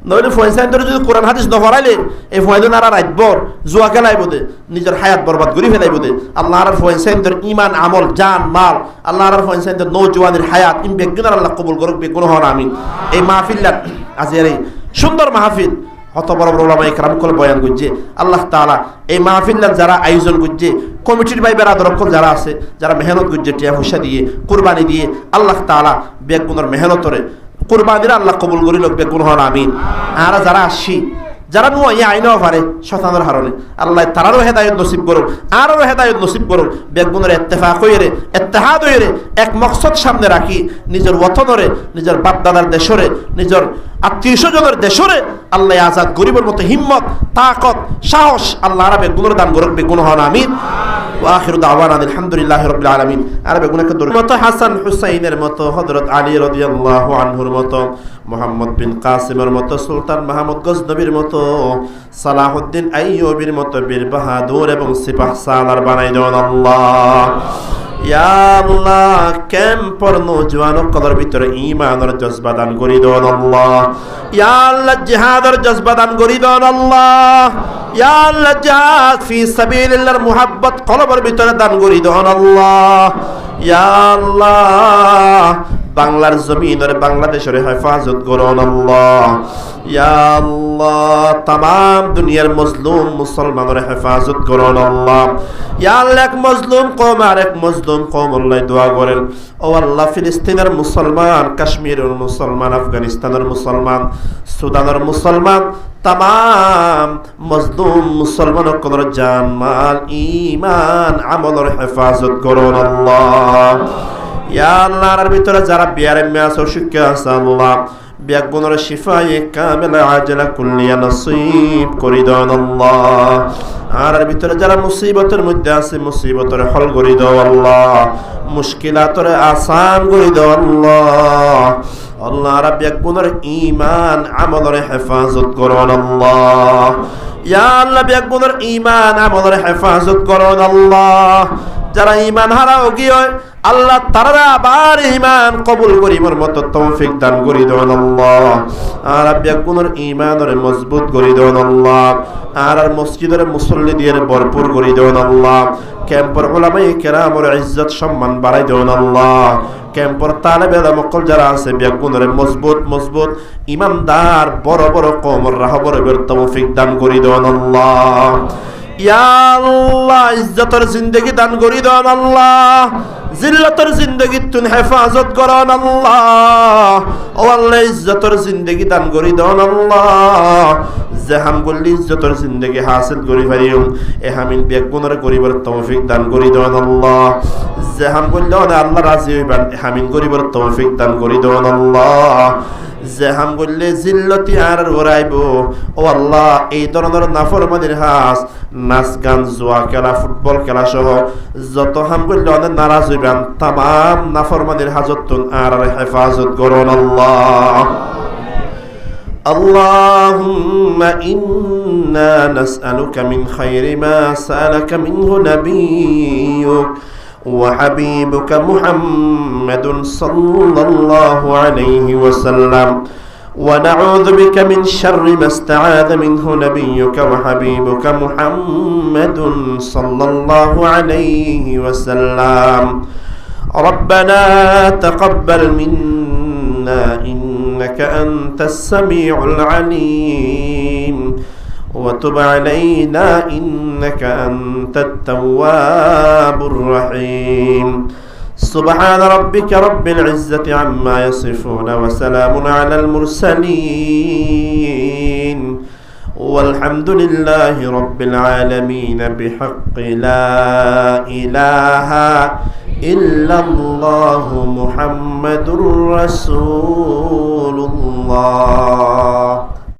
নইলে ফয়েন্সের যদি কোরআন হাদিস ন পড়াইলে এই ফয়েন্স আর রাতভর জুয়া খেলাইব দে নিজের হায়াত বরবাদ করে ফেলাইব দে আল্লাহ আর ফয়েন্সের ইমান আমল জান মাল আল্লাহ আর ফয়েন্সের নওজওয়ানের হায়াত ইম বেগুনার আল্লাহ কবুল করুক বেগুন হন আমিন। এই মাহফিল আজের এই সুন্দর মাহফিল হত বড় বড় ওলামা ইকরাম করে বয়ান করছে আল্লাহ তাআলা এই মাহফিল যারা আয়োজন করছে কমিটির ভাই বেরাদরক্ষণ যারা আছে যারা মেহনত করছে টিয়া পয়সা দিয়ে কুরবানি দিয়ে আল্লাহ তাআলা বেগুনের মেহনতরে কুরবানির আল্লাহ কবুল করি লোক বেগুন হন আমিন। আর যারা আসি যারা নো ইয়া আইনাও পারে শতানের হারণে আল্লাহ তারারও হেদায়েত নসিব করুক আরও হেদায়েত নসিব করুক বেগুনের ইত্তেফাক হইরে ইত্তেহাদ হইরে এক মকসদ সামনে রাখি নিজের ওয়াতনরে নিজের বাপ দাদার দেশরে নিজের আত্মীয় স্বজনের দেশরে আল্লাহ আজাদ গরিবের মতো হিম্মত তাকত সাহস আল্লাহ আর বেগুনের দান করুক বেগুন হন আমিন। ওয়াখিরু দাওয়ানা আলহামদুলিল্লাহি রাব্বিল আলামিন। আর বেগুনকে দরুদ মতো হাসান হুসাইনের মতো হযরত আলী রাদিয়াল্লাহু আনহুর মতো মুহাম্মদ বিন কাসিমের মতো সুলতান মাহমুদ গজনবীর মতো সালাহুদ্দিন আইয়ুবীর মতো বীর বাহাদুর এবং সিপাহ সালার বানাই দেন আল্লাহ। ইয়া আল্লাহ ক্যাম্পর নওজওয়ান কলর ভিতরে ঈমানের জজবা দান করি দেন আল্লাহ। ইয়া আল্লাহ জিহাদের জজবা দান করি দেন আল্লাহ। ইয়া আল্লাহ জিহাদ ফি সাবিলিল্লাহর মুহাব্বত কলবের ভিতরে দান করি দেন আল্লাহ। ইয়া আল্লাহ বাংলার জমিনের বাংলাদেশের হেফাজত করুন আল্লাহ। ইয়া আল্লাহ तमाम দুনিয়ার মজলুম মুসলমানের হেফাজত করুন আল্লাহ। ইয়া আল্লাহ এক মজলুম কওম আর এক মজলুম কওম আল্লাহ দোয়া করেন ও আল্লাহ ফিলিস্তিনের মুসলমান কাশ্মীরের মুসলমান আফগানিস্তানের মুসলমান সুদানের মুসলমান तमाम মজলুম মুসলমান সকলের জান মাল ঈমান আমলের হেফাজত করুন আল্লাহ। ইয়া আল্লাহর ভিতরে যারা বিয়ারে মেয়াস অসুখ আছে আল্লাহ বেগুনের শিফায়ে কামিলা আজলা কুল্লিয়া নসিব করি দেন আল্লাহ। আর ভিতরে যারা মুসিবতের মধ্যে আছে মুসিবতের হল করি দাও আল্লাহ মুশকিলাতের আসান করি দাও আল্লাহ। আল্লাহ আর বেগুনের ঈমান আমলের হেফাজত করুন আল্লাহ। ইয়া আল্লাহ বেগুনের ঈমান আমলের হেফাজত করুন আল্লাহ। যারা ঈমান হারাও গিয়ে আল্লাহ তারা আবার ঈমান কবুল করিবার মতো তৌফিক দান করি দেন আল্লাহ। আর বেগুনের ঈমানের মজবুত করি দেন আল্লাহ। আর মসজিদের মুসল্লি দিয়ে ভরপুর করি দেন আল্লাহ। ক্যাম্পর উলামায়ে কেরামের ইজ্জত সম্মান বাড়াই দেন আল্লাহ। ক্যাম্পর তালেবে ইলম যারা আছে বেগুনের মজবুত ইমানদার বড় বড় কওমের রাহবর তৌফিক দান করি দেন আল্লাহ। ইয়া আল্লাহ ইজ্জতের জিন্দেগি দান করি দেন আল্লাহ। জিল্লাতের জিন্দেগি তুন হেফাজত করুন আল্লাহ। ও আল্লাহ ইজ্জতের জিন্দেগি দান করি দেন আল্লাহ। জাহাম করলে ইজ্জতের জিন্দেগি হাসিল করি পারিও এ হামিল বেগুনের গরিবের তৌফিক দান করি দেন আল্লাহ। জাহাম করলে আল্লাহ রাজি হইবেন হামিল গরিবের তৌফিক দান করি দেন আল্লাহ। জাহাম করলে জিল্লতি আর ওরাইব ও আল্লাহ এই ধরনের নাফরমানির হাস নাচ গান জুয়া খেলা ফুটবল খেলা সহ যত হাম করলে অনেক নারাজ হইবেন তাম নাফরমানির হাজত আর হেফাজত করুন আল্লাহ। اللهم إنا نسألك من خير ما سألك منه نبيك وحبيبك محمد صلى الله عليه وسلم ونعوذ بك من شر ما استعاذ منه نبيك وحبيبك محمد صلى الله عليه وسلم ربنا تقبل منا إنك أنت السميع العليم وتب علينا إنك أنت التواب الرحيم سبحان ربك رب العزة عما يصفون وسلام على المرسلين والحمد لله رب العالمين بحق لا إله إلا الله محمد رسول الله